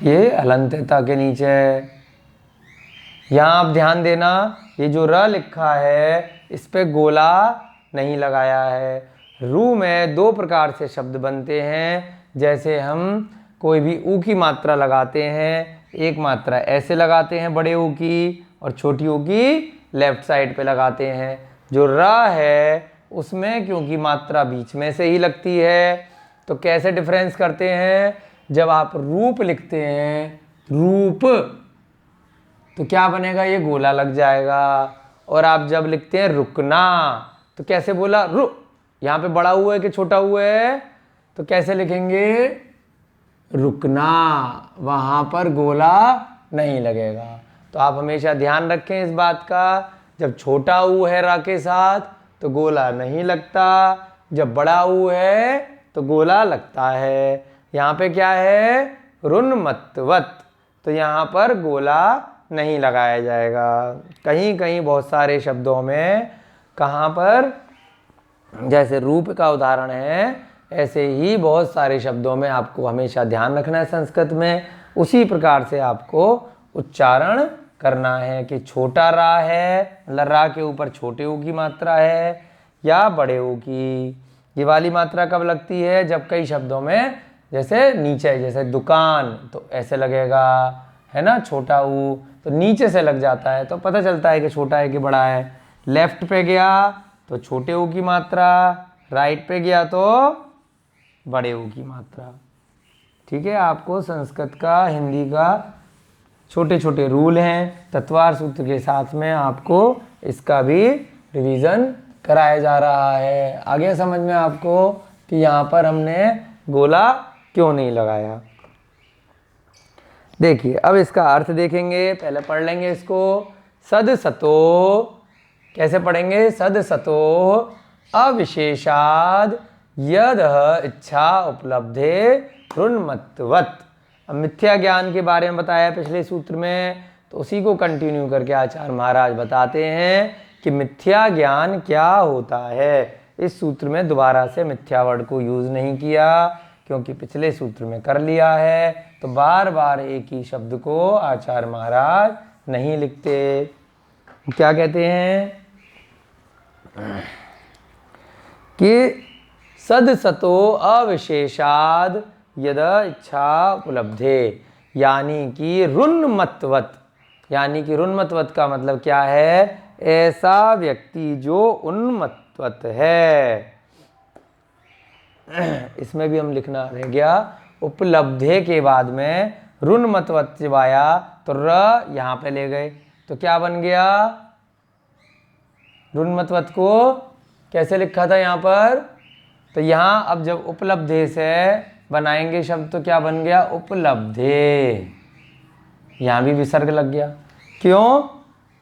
ये हलंत्यता के नीचे है। यहां आप ध्यान देना, ये जो र लिखा है इस पे गोला नहीं लगाया है। रू में दो प्रकार से शब्द बनते हैं, जैसे हम कोई भी ऊ की मात्रा लगाते हैं, एक मात्रा ऐसे लगाते हैं बड़े ऊ की, और छोटी ऊ की लेफ्ट साइड पे लगाते हैं। जो र है उसमें क्योंकि मात्रा बीच में से ही लगती है, तो कैसे डिफरेंस करते हैं, जब आप रूप लिखते हैं, रूप, तो क्या बनेगा, ये गोला लग जाएगा। और आप जब लिखते हैं रुकना, तो कैसे बोला, रु, यहाँ पे बड़ा हुआ है कि छोटा हुआ है, तो कैसे लिखेंगे, रुकना, वहां पर गोला नहीं लगेगा। तो आप हमेशा ध्यान रखें इस बात का, जब छोटा ऊ है रा के साथ तो गोला नहीं लगता, जब बड़ा ऊ है तो गोला लगता है। यहाँ पे क्या है, ऋन्मत्वत्, तो यहाँ पर गोला नहीं लगाया जाएगा। कहीं कहीं बहुत सारे शब्दों में, कहाँ पर, जैसे रूप का उदाहरण है, ऐसे ही बहुत सारे शब्दों में आपको हमेशा ध्यान रखना है संस्कृत में, उसी प्रकार से आपको उच्चारण करना है कि छोटा रा है, मतलब रा के ऊपर छोटे ऊ की मात्रा है या बड़े ऊ की। ये वाली मात्रा कब लगती है, जब कई शब्दों में, जैसे नीचे, जैसे दुकान, तो ऐसे लगेगा, है ना, छोटा ऊ तो नीचे से लग जाता है, तो पता चलता है कि छोटा है कि बड़ा है। लेफ्ट पे गया तो छोटे ऊ की मात्रा, राइट पे गया तो बड़े ऊ की मात्रा। ठीक है, आपको संस्कृत का, हिंदी का छोटे छोटे रूल हैं, तत्वार सूत्र के साथ में आपको इसका भी रिवीजन कराया जा रहा है। आ गया समझ में आपको कि यहाँ पर हमने गोला क्यों नहीं लगाया। देखिए अब इसका अर्थ देखेंगे, पहले पढ़ लेंगे इसको। सद सतो, कैसे पढ़ेंगे, सद सतो अविशेषाद यदह इच्छा उपलब्धे ऋन्मत्वत्। अब मिथ्या ज्ञान के बारे में बताया पिछले सूत्र में, तो उसी को कंटिन्यू करके आचार्य महाराज बताते हैं कि मिथ्या ज्ञान क्या होता है। इस सूत्र में दोबारा से मिथ्या वर्ड को यूज नहीं किया, क्योंकि पिछले सूत्र में कर लिया है। तो बार बार एक ही शब्द को आचार्य महाराज नहीं लिखते। क्या कहते हैं कि सदसतो अविशेषाद यद इच्छा उपलब्धे, यानी कि रुन्मत्वत, यानी कि रुन्मत्वत का मतलब क्या है, ऐसा व्यक्ति जो उन्मत्वत है। इसमें भी हम लिखना रह गया, उपलब्धे के बाद में रुन्मत्वत जब आया तो र यहाँ पे ले गए, तो क्या बन गया, रुन्मत्वत को कैसे लिखा था यहाँ पर, तो यहाँ अब जब उपलब्धे से बनाएंगे शब्द तो क्या बन गया, उपलब्धे। यहाँ भी विसर्ग लग गया, क्यों,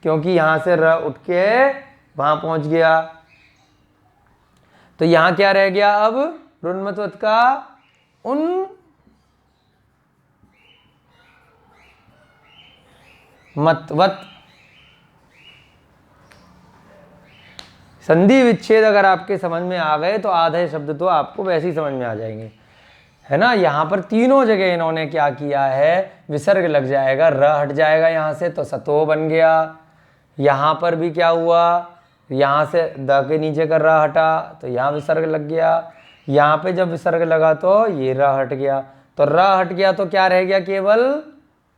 क्योंकि यहाँ से र उठ के वहां पहुंच गया। तो यहाँ क्या रह गया, अब रुन्मत्वत का उन मतवत। संधि विच्छेद अगर आपके समझ में आ गए तो आधे शब्द तो आपको वैसे ही समझ में आ जाएंगे, है ना। यहाँ पर तीनों जगह इन्होंने क्या किया है, विसर्ग लग जाएगा, र हट जाएगा यहाँ से तो सतो बन गया। यहाँ पर भी क्या हुआ, यहाँ से द के नीचे का र हटा तो यहाँ विसर्ग लग गया। यहाँ पे जब विसर्ग लगा तो ये र हट गया, तो र हट गया तो क्या रह गया, केवल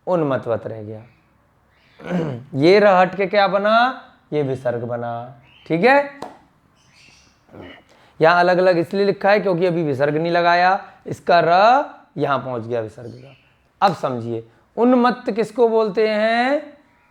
उन्मत्वत रह गया। ये र हट के क्या बना, ये विसर्ग बना। ठीक है, यहाँ अलग अलग इसलिए लिखा है क्योंकि अभी विसर्ग नहीं लगाया, इसका र यहाँ पहुंच गया विसर्ग का। अब समझिए, उन्मत्त किसको बोलते हैं,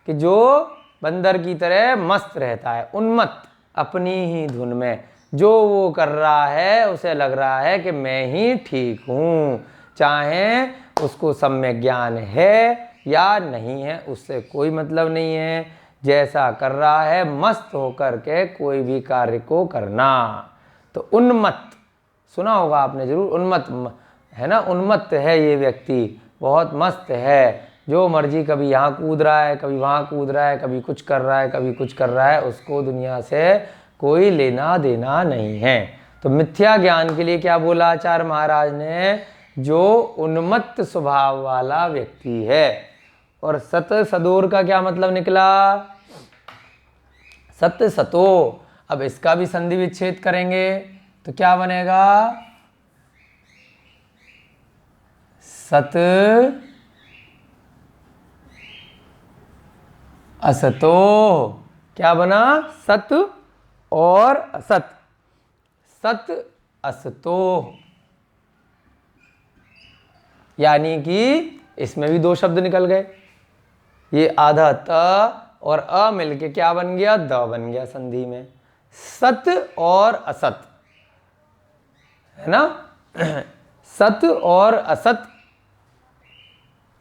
कि जो बंदर की तरह मस्त रहता है, उन्मत्त अपनी ही धुन में, जो वो कर रहा है उसे लग रहा है कि मैं ही ठीक हूँ, चाहे उसको सम्यक ज्ञान है या नहीं है उससे कोई मतलब नहीं है, जैसा कर रहा है मस्त होकर के कोई भी कार्य को करना। तो उन्मत्त सुना होगा आपने जरूर, उन्मत्त है ना, उन्मत्त है ये व्यक्ति, बहुत मस्त है, जो मर्जी कभी यहाँ कूद रहा है, कभी वहाँ कूद रहा है, कभी कुछ कर रहा है, कभी कुछ कर रहा है, उसको दुनिया से कोई लेना देना नहीं है। तो मिथ्या ज्ञान के लिए क्या बोला आचार्य महाराज ने, जो उन्मत्त स्वभाव वाला व्यक्ति है। और सत सदोर का क्या मतलब निकला, सत्य सतो। अब इसका भी संधि विच्छेद करेंगे तो क्या बनेगा, सत असतो। क्या बना, सत और असत, सत असतो, यानी कि इसमें भी दो शब्द निकल गए। ये आधा त और अ मिलके क्या बन गया, द बन गया संधि में, सत और असत, है ना। सत और असत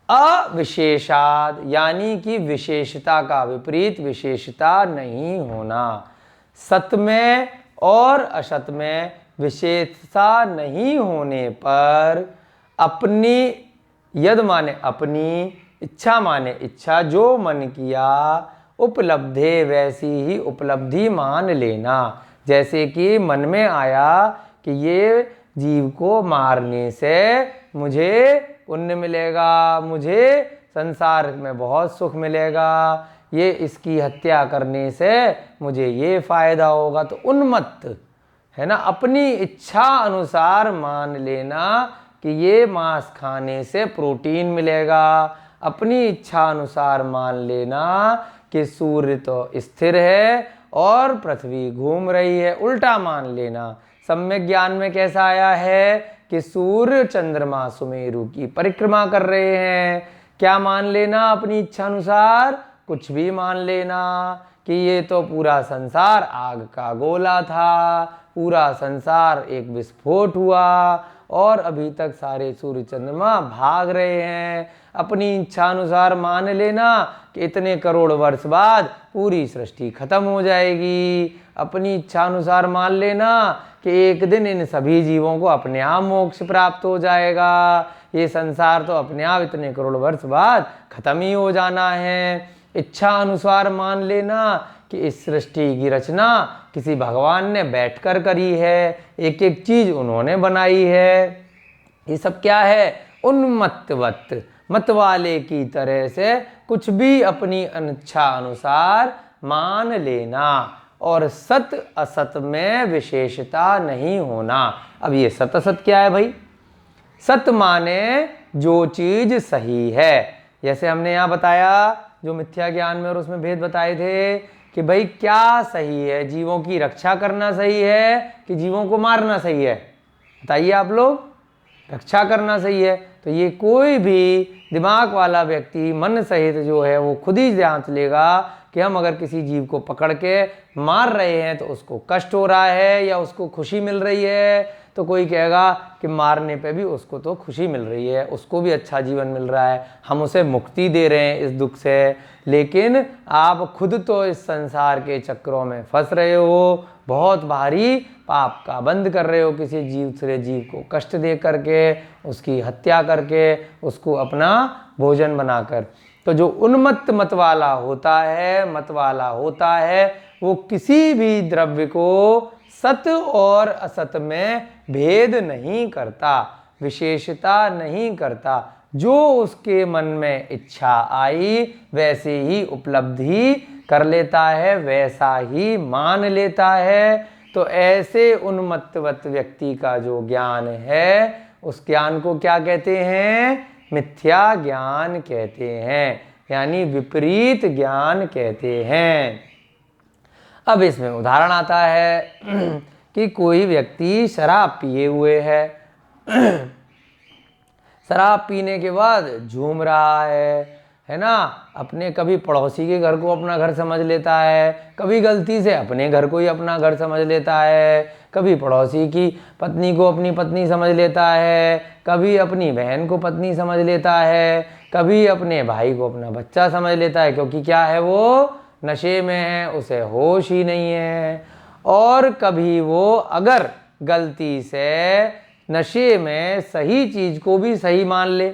अविशेषाद, यानी कि विशेषता का विपरीत विशेषता नहीं होना। सत में और असत में विशेषता नहीं होने पर अपनी, यद माने अपनी, इच्छा माने इच्छा, जो मन किया, उपलब्धे वैसी ही उपलब्धि मान लेना। जैसे कि मन में आया कि ये जीव को मारने से मुझे पुण्य मिलेगा, मुझे संसार में बहुत सुख मिलेगा, ये इसकी हत्या करने से मुझे ये फायदा होगा, तो उन्मत्त है ना, अपनी इच्छा अनुसार मान लेना कि ये मांस खाने से प्रोटीन मिलेगा, अपनी इच्छा अनुसार मान लेना कि सूर्य तो स्थिर है और पृथ्वी घूम रही है, उल्टा मान लेना। सम्यक ज्ञान में कैसा आया है कि सूर्य चंद्रमा सुमेरु की परिक्रमा कर रहे हैं, क्या मान लेना अपनी इच्छा अनुसार, कुछ भी मान लेना कि ये तो पूरा संसार आग का गोला था, पूरा संसार एक विस्फोट हुआ और अभी तक सारे सूर्य चंद्रमा भाग रहे हैं। अपनी इच्छा अनुसार मान लेना कि इतने करोड़ वर्ष बाद पूरी सृष्टि खत्म हो जाएगी। अपनी इच्छा अनुसार मान लेना कि एक दिन इन सभी जीवों को अपने आप मोक्ष प्राप्त हो जाएगा, ये संसार तो अपने आप इतने करोड़ वर्ष बाद खत्म ही हो जाना है। इच्छा अनुसार मान लेना कि इस सृष्टि की रचना किसी भगवान ने बैठकर करी है, एक एक चीज़ उन्होंने बनाई है। ये सब क्या है? उन्मत्तवत, मत वाले की तरह से कुछ भी अपनी इच्छा अनुसार मान लेना और सत असत में विशेषता नहीं होना। अब ये सत असत क्या है भाई? सत माने जो चीज सही है, जैसे हमने यहाँ बताया जो मिथ्या ज्ञान में और उसमें भेद बताए थे कि भाई क्या सही है, जीवों की रक्षा करना सही है कि जीवों को मारना सही है? बताइए आप लोग। रक्षा करना सही है। तो ये कोई भी दिमाग वाला व्यक्ति मन सहित जो है वो खुद ही जांच लेगा कि हम अगर किसी जीव को पकड़ के मार रहे हैं तो उसको कष्ट हो रहा है या उसको खुशी मिल रही है। तो कोई कहेगा कि मारने पे भी उसको तो खुशी मिल रही है, उसको भी अच्छा जीवन मिल रहा है, हम उसे मुक्ति दे रहे हैं इस दुख से। लेकिन आप खुद तो इस संसार के चक्रों में फंस रहे हो, बहुत भारी पाप का बंद कर रहे हो, किसी दूसरे जीव को कष्ट दे करके, उसकी हत्या करके, उसको अपना भोजन बनाकर। तो जो उन्मत्त मत वाला होता है वो किसी भी द्रव्य को सत और असत में भेद नहीं करता, विशेषता नहीं करता। जो उसके मन में इच्छा आई वैसे ही उपलब्धि कर लेता है, वैसा ही मान लेता है। तो ऐसे उन्मत्तवत व्यक्ति का जो ज्ञान है उस ज्ञान को क्या कहते हैं? मिथ्या ज्ञान कहते हैं, यानी विपरीत ज्ञान कहते हैं। अब इसमें उदाहरण आता है कि कोई व्यक्ति शराब पिए हुए है, शराब पीने के बाद झूम रहा है ना, अपने कभी पड़ोसी के घर को अपना घर समझ लेता है, कभी गलती से अपने घर को ही अपना घर समझ लेता है, कभी पड़ोसी की पत्नी को अपनी पत्नी समझ लेता है, कभी अपनी बहन को पत्नी समझ लेता है, कभी अपने भाई को अपना बच्चा समझ लेता है, क्योंकि क्या है? वो नशे में है, उसे होश ही नहीं है। और कभी वो अगर गलती से नशे में सही चीज़ को भी सही मान ले,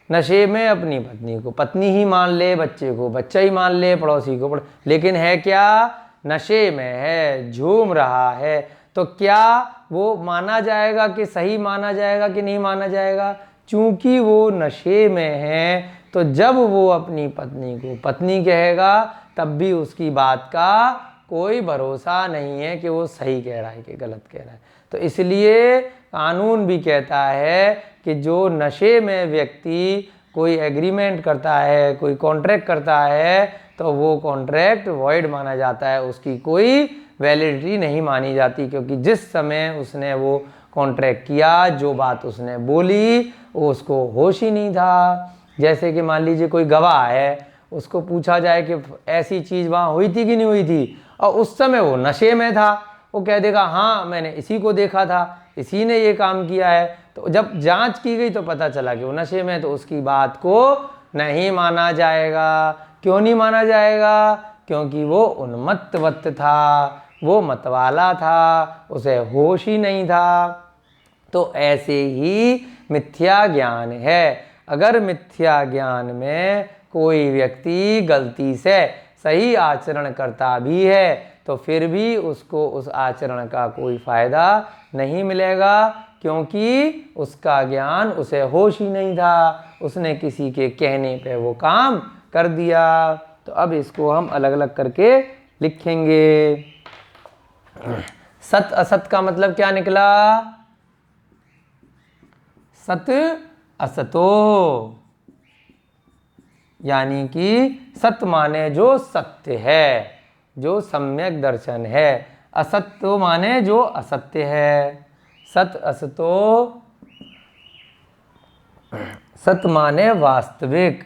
नशे में अपनी पत्नी को पत्नी ही मान ले, बच्चे को बच्चा ही मान ले, पड़ोसी को लेकिन है क्या? नशे में है, झूम रहा है। तो क्या वो माना जाएगा कि सही माना जाएगा कि नहीं माना जाएगा? चूंकि वो नशे में है तो जब वो अपनी पत्नी को पत्नी कहेगा तब भी उसकी बात का कोई भरोसा नहीं है कि वो सही कह रहा है कि गलत कह रहा है। तो इसलिए कानून भी कहता है कि जो नशे में व्यक्ति कोई एग्रीमेंट करता है, कोई कॉन्ट्रैक्ट करता है, तो वो कॉन्ट्रैक्ट वॉइड माना जाता है, उसकी कोई वैलिडिटी नहीं मानी जाती, क्योंकि जिस समय उसने वो कॉन्ट्रैक्ट किया, जो बात उसने बोली, वो उसको होश ही नहीं था। जैसे कि मान लीजिए कोई गवाह है, उसको पूछा जाए कि ऐसी चीज़ वहाँ हुई थी कि नहीं हुई थी, और उस समय वो नशे में था, वो कह देगा हाँ मैंने इसी को देखा था, इसी ने ये काम किया है। तो जब जांच की गई तो पता चला कि वो नशे में है, तो उसकी बात को नहीं माना जाएगा। क्यों नहीं माना जाएगा? क्योंकि वो उन्मत्तवत था, वो मतवाला था, उसे होश ही नहीं था। तो ऐसे ही मिथ्या ज्ञान है। अगर मिथ्या ज्ञान में कोई व्यक्ति गलती से सही आचरण करता भी है तो फिर भी उसको उस आचरण का कोई फायदा नहीं मिलेगा, क्योंकि उसका ज्ञान उसे होश ही नहीं था, उसने किसी के कहने पे वो काम कर दिया। तो अब इसको हम अलग अलग करके लिखेंगे। सत असत का मतलब क्या निकला? सत असतो, यानी कि सत माने जो सत्य है, जो सम्यक दर्शन है, असत्य माने जो असत्य है। सत असतो, सत माने वास्तविक,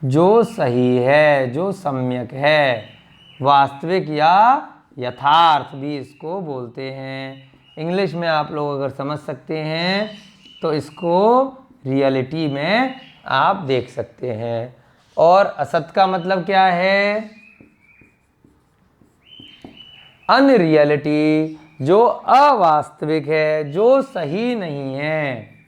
जो सही है, जो सम्यक है, वास्तविक या यथार्थ भी इसको बोलते हैं। इंग्लिश में आप लोग अगर समझ सकते हैं तो इसको रियलिटी में आप देख सकते हैं। और असत का मतलब क्या है? अनरियलिटी, जो अवास्तविक है, जो सही नहीं है।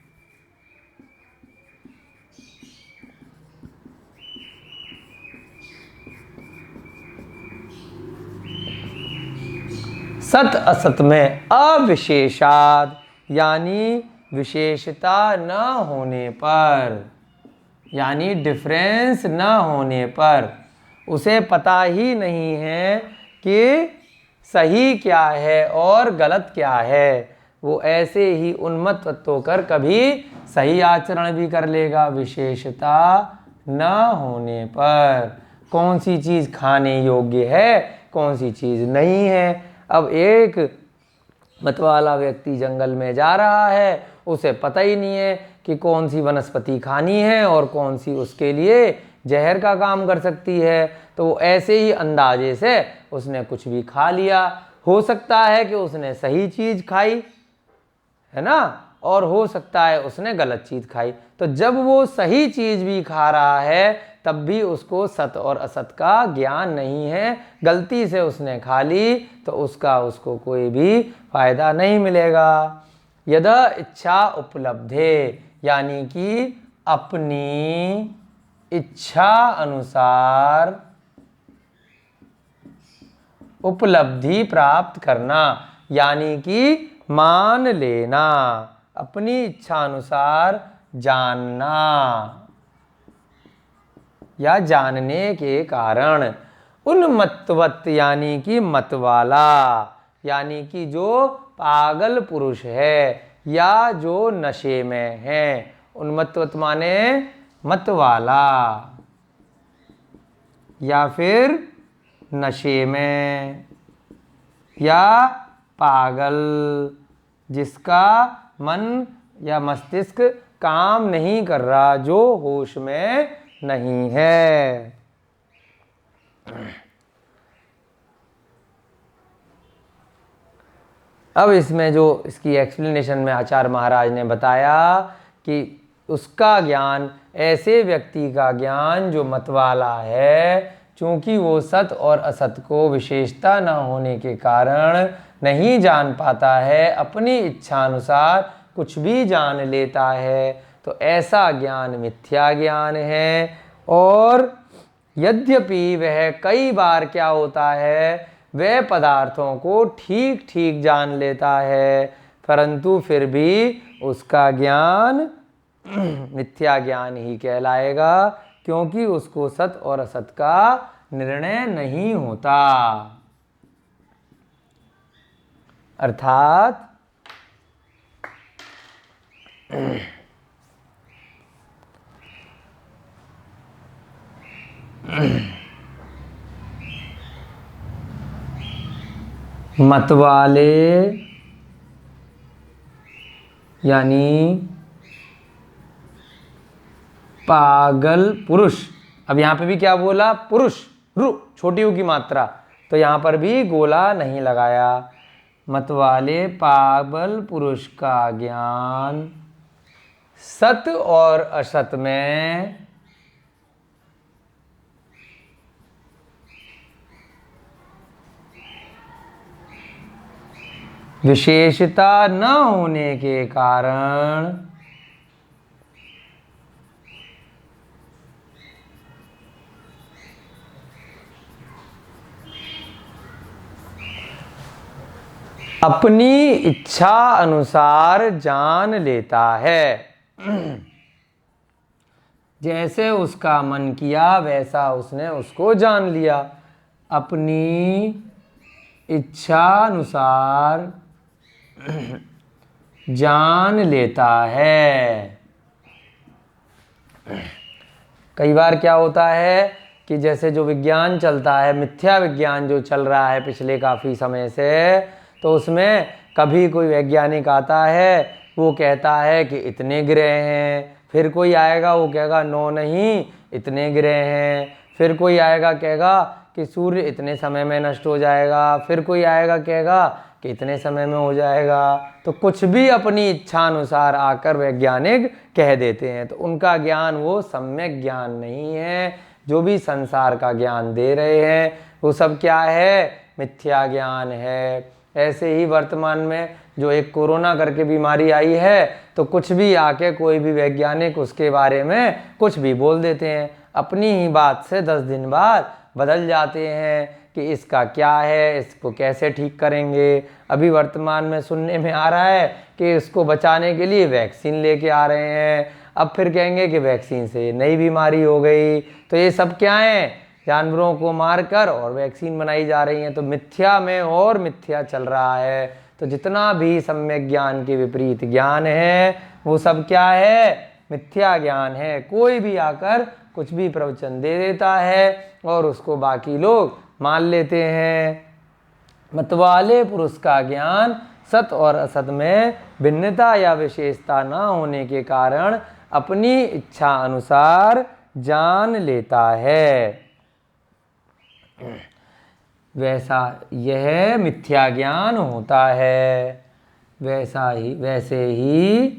सत असत में अविशेषाद, यानी विशेषता न होने पर, यानी डिफरेंस न होने पर, उसे पता ही नहीं है कि सही क्या है और गलत क्या है, वो ऐसे ही उन्मत्त होकर कभी सही आचरण भी कर लेगा। विशेषता न होने पर कौन सी चीज़ खाने योग्य है, कौन सी चीज़ नहीं है। अब एक मतवाला व्यक्ति जंगल में जा रहा है, उसे पता ही नहीं है कि कौन सी वनस्पति खानी है और कौन सी उसके लिए जहर का काम कर सकती है, तो वो ऐसे ही अंदाजे से उसने कुछ भी खा लिया। हो सकता है कि उसने सही चीज़ खाई, है ना, और हो सकता है उसने गलत चीज़ खाई। तो जब वो सही चीज़ भी खा रहा है तब भी उसको सत और असत का ज्ञान नहीं है, गलती से उसने खा ली तो उसको कोई भी फायदा नहीं मिलेगा। यदा इच्छा उपलब्धे, यानी कि अपनी इच्छा अनुसार उपलब्धि प्राप्त करना, यानी कि मान लेना, अपनी इच्छा अनुसार जानना या जानने के कारण। उन्मत्तवत, यानी कि मतवाला, यानी कि जो पागल पुरुष है या जो नशे में है। उन्मत्तवत माने मतवाला या फिर नशे में या पागल, जिसका मन या मस्तिष्क काम नहीं कर रहा, जो होश में नहीं है। अब इसमें जो इसकी एक्सप्लेनेशन में आचार्य महाराज ने बताया कि उसका ज्ञान, ऐसे व्यक्ति का ज्ञान जो मतवाला है, चूँकि वो सत और असत को विशेषता न होने के कारण नहीं जान पाता है, अपनी इच्छा अनुसार कुछ भी जान लेता है, तो ऐसा ज्ञान मिथ्या ज्ञान है। और यद्यपि वह कई बार क्या होता है, वह पदार्थों को ठीक ठीक जान लेता है, परंतु फिर भी उसका ज्ञान मिथ्या ज्ञान ही कहलाएगा, क्योंकि उसको सत और असत का निर्णय नहीं होता। अर्थात मतवाले यानी पागल पुरुष, अब यहाँ पे भी क्या बोला, पुरुष, रु छोटी ऊ की मात्रा, तो यहाँ पर भी गोला नहीं लगाया। मतवाले पागल पुरुष का ज्ञान सत और असत में विशेषता न होने के कारण अपनी इच्छा अनुसार जान लेता है। जैसे उसका मन किया वैसा उसने उसको जान लिया, अपनी इच्छा अनुसार जान लेता है। कई बार क्या होता है कि जैसे जो विज्ञान चलता है, मिथ्या विज्ञान जो चल रहा है पिछले काफ़ी समय से, तो उसमें कभी कोई वैज्ञानिक आता है, वो कहता है कि इतने ग्रह हैं, फिर कोई आएगा वो कहेगा नो नहीं इतने ग्रह हैं, फिर कोई आएगा कहेगा कि सूर्य इतने समय में नष्ट हो जाएगा, फिर कोई आएगा कहेगा कि इतने समय में हो जाएगा। तो कुछ भी अपनी इच्छा अनुसार आकर वैज्ञानिक कह देते हैं, तो उनका ज्ञान वो सम्यक ज्ञान नहीं है। जो भी संसार का ज्ञान दे रहे हैं वो सब क्या है, मिथ्या ज्ञान है। ऐसे ही वर्तमान में जो एक कोरोना करके बीमारी आई है, तो कुछ भी आके कोई भी वैज्ञानिक उसके बारे में कुछ भी बोल देते हैं, अपनी ही बात से 10 दिन बाद बदल जाते हैं कि इसका क्या है, इसको कैसे ठीक करेंगे। अभी वर्तमान में सुनने में आ रहा है कि इसको बचाने के लिए वैक्सीन लेके आ रहे हैं, अब फिर कहेंगे कि वैक्सीन से नई बीमारी हो गई। तो ये सब क्या है, जानवरों को मारकर और वैक्सीन बनाई जा रही हैं। तो मिथ्या में और मिथ्या चल रहा है। तो जितना भी सम्यक ज्ञान के विपरीत ज्ञान है वो सब क्या है, मिथ्या ज्ञान है। कोई भी आकर कुछ भी प्रवचन दे देता है और उसको बाकी लोग मान लेते हैं। मतवाले पुरुष का ज्ञान सत और असत में भिन्नता या विशेषता न होने के कारण अपनी इच्छा अनुसार जान लेता है। वैसा यह मिथ्या ज्ञान होता है। वैसे ही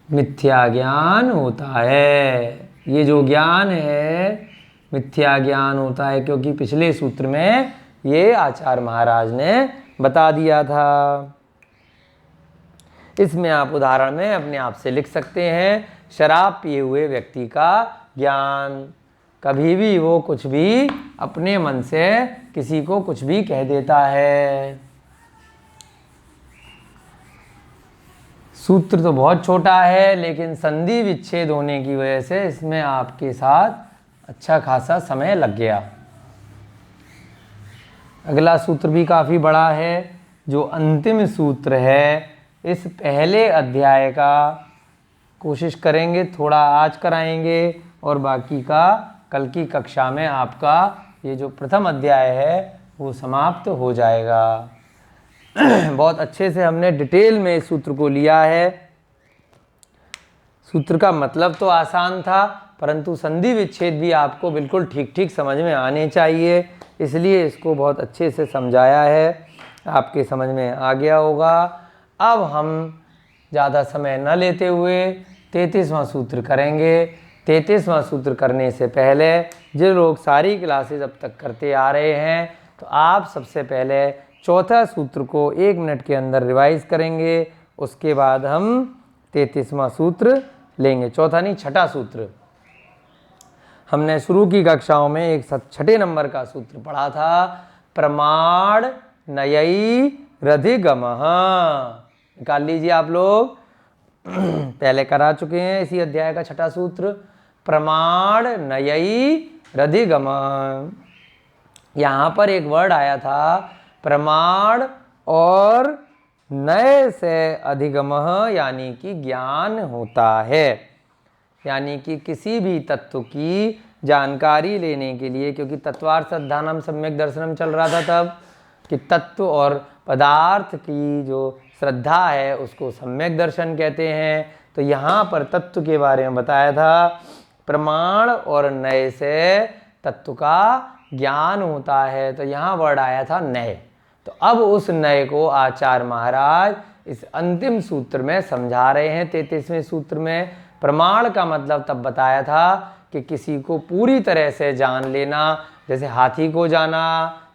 मिथ्या ज्ञान होता है। ये जो ज्ञान है मिथ्या ज्ञान होता है, क्योंकि पिछले सूत्र में ये आचार्य महाराज ने बता दिया था। इसमें आप उदाहरण में अपने आप से लिख सकते हैं, शराब पिए हुए व्यक्ति का ज्ञान। कभी भी वो कुछ भी अपने मन से किसी को कुछ भी कह देता है। सूत्र तो बहुत छोटा है, लेकिन संधि विच्छेद होने की वजह से इसमें आपके साथ अच्छा खासा समय लग गया। अगला सूत्र भी काफ़ी बड़ा है, जो अंतिम सूत्र है इस पहले अध्याय का। कोशिश करेंगे थोड़ा आज कराएंगे और बाकी का कल की कक्षा में आपका ये जो प्रथम अध्याय है वो समाप्त हो जाएगा। बहुत अच्छे से हमने डिटेल में इस सूत्र को लिया है। सूत्र का मतलब तो आसान था, परंतु संधि विच्छेद भी आपको बिल्कुल ठीक ठीक समझ में आने चाहिए, इसलिए इसको बहुत अच्छे से समझाया है। आपके समझ में आ गया होगा। अब हम ज़्यादा समय न लेते हुए 33वां सूत्र करेंगे। 33वां सूत्र करने से पहले जो लोग सारी क्लासेज अब तक करते आ रहे हैं, तो आप सबसे पहले चौथा सूत्र को 1 मिनट के अंदर रिवाइज करेंगे। उसके बाद हम 33वां सूत्र लेंगे। चौथा नहीं, छठा सूत्र। हमने शुरू की कक्षाओं में एक छठे नंबर का सूत्र पढ़ा था, प्रमाण नयई रधिगमः। निकाल लीजिए आप लोग, पहले करा चुके हैं इसी अध्याय का छठा सूत्र, प्रमाण नयई रधिगमः। यहाँ पर एक वर्ड आया था प्रमाण और नय से अधिगमः, यानी कि ज्ञान होता है। यानी कि किसी भी तत्व की जानकारी लेने के लिए, क्योंकि तत्वार्थ अध्यानम सम्यक दर्शनम चल रहा था तब, कि तत्व और पदार्थ की जो श्रद्धा है उसको सम्यक दर्शन कहते हैं। तो यहाँ पर तत्व के बारे में बताया था, प्रमाण और नय से तत्व का ज्ञान होता है। तो यहाँ वर्ड आया था नय। तो अब उस नय को आचार्य महाराज इस अंतिम सूत्र में समझा रहे हैं। 33वें सूत्र में प्रमाण का मतलब तब बताया था कि किसी को पूरी तरह से जान लेना। जैसे हाथी को जाना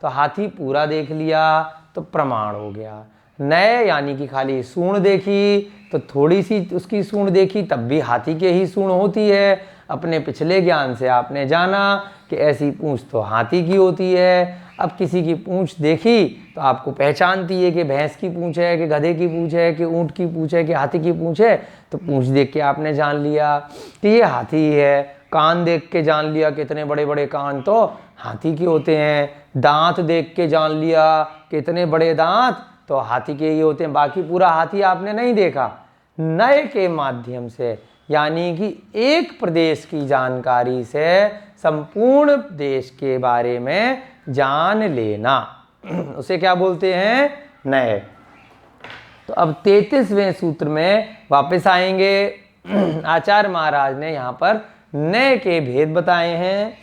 तो हाथी पूरा देख लिया तो प्रमाण हो गया। नय यानी कि खाली सूंड देखी तो थोड़ी सी उसकी सूंड देखी, तब भी हाथी के ही सूंड होती है। अपने पिछले ज्ञान से आपने जाना कि ऐसी पूंछ तो हाथी की होती है। अब किसी की पूंछ देखी तो आपको पहचानती है कि भैंस की पूंछ है, कि गधे की पूंछ है, कि ऊंट की पूंछ है, कि हाथी की पूंछ है। तो पूंछ देख के आपने जान लिया कि ये हाथी है। कान देख के जान लिया, कितने बड़े बड़े कान तो हाथी के होते हैं। दांत देख के जान लिया, कितने बड़े दांत तो हाथी के ही होते हैं। बाकी पूरा हाथी आपने नहीं देखा। नय के माध्यम से, यानी कि एक प्रदेश की जानकारी से संपूर्ण देश के बारे में जान लेना, उसे क्या बोलते हैं, नय। तो अब 33वें सूत्र में वापस आएंगे। आचार्य महाराज ने यहाँ पर नय के भेद बताए हैं।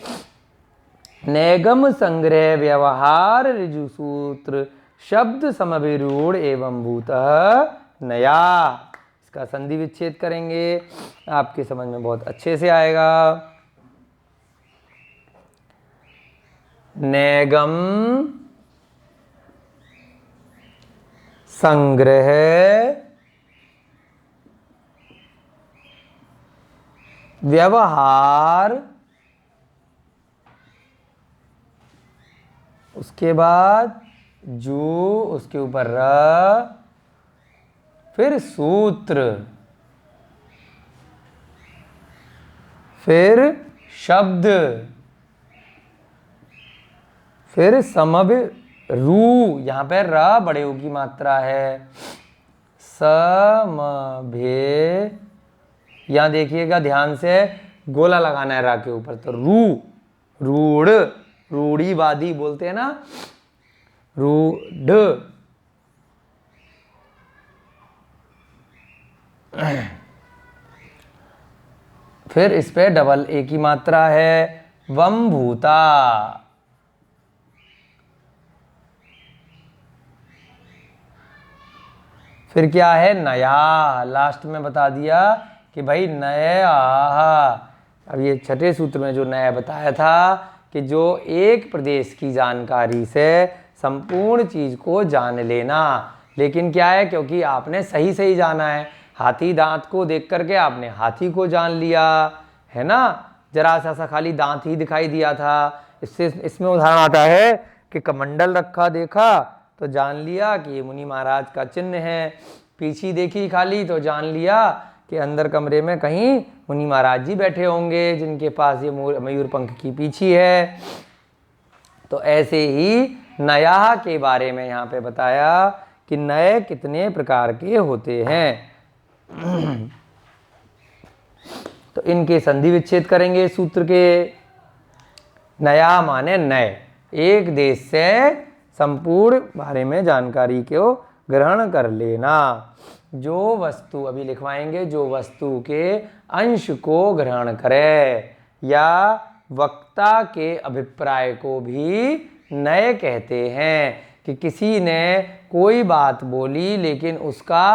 नैगम संग्रह व्यवहार ऋजु सूत्र शब्द समभिरूढ़ एवं भूतः नया। इसका संधि विच्छेद करेंगे, आपके समझ में बहुत अच्छे से आएगा। नैगम संग्रह व्यवहार उसके बाद जू, उसके ऊपर र, फिर सूत्र, फिर शब्द, फिर समभि रू, यहां पे र बड़े ऊ की मात्रा है, समभे, यहां देखिएगा ध्यान से, गोला लगाना है रा के ऊपर, तो रू, रूढ़, रूढ़ीवादी बोलते हैं ना, रूढ़, फिर इस पे डबल ए की मात्रा है, वम भूता, फिर क्या है, नया, लास्ट में बता दिया कि भाई नया। अब ये छठे सूत्र में जो नया बताया था कि जो एक प्रदेश की जानकारी से संपूर्ण चीज को जान लेना, लेकिन क्या है, क्योंकि आपने सही सही जाना है, हाथी दांत को देख करके आपने हाथी को जान लिया है ना, जरा सा खाली दांत ही दिखाई दिया था। इससे इसमें उदाहरण आता है कि कमंडल रखा देखा तो जान लिया कि ये मुनि महाराज का चिन्ह है, पीछी देखी खाली तो जान लिया कि अंदर कमरे में कहीं मुनि महाराज जी बैठे होंगे जिनके पास ये मयूर पंख की पीछी है। तो ऐसे ही नया के बारे में यहाँ पे बताया कि नए कितने प्रकार के होते हैं। तो इनके संधि विच्छेद करेंगे सूत्र के। नया माने नए, एक देश से संपूर्ण बारे में जानकारी को ग्रहण कर लेना। जो वस्तु, अभी लिखवाएंगे, जो वस्तु के अंश को ग्रहण करे या वक्ता के अभिप्राय को भी नए कहते हैं, कि किसी ने कोई बात बोली लेकिन उसका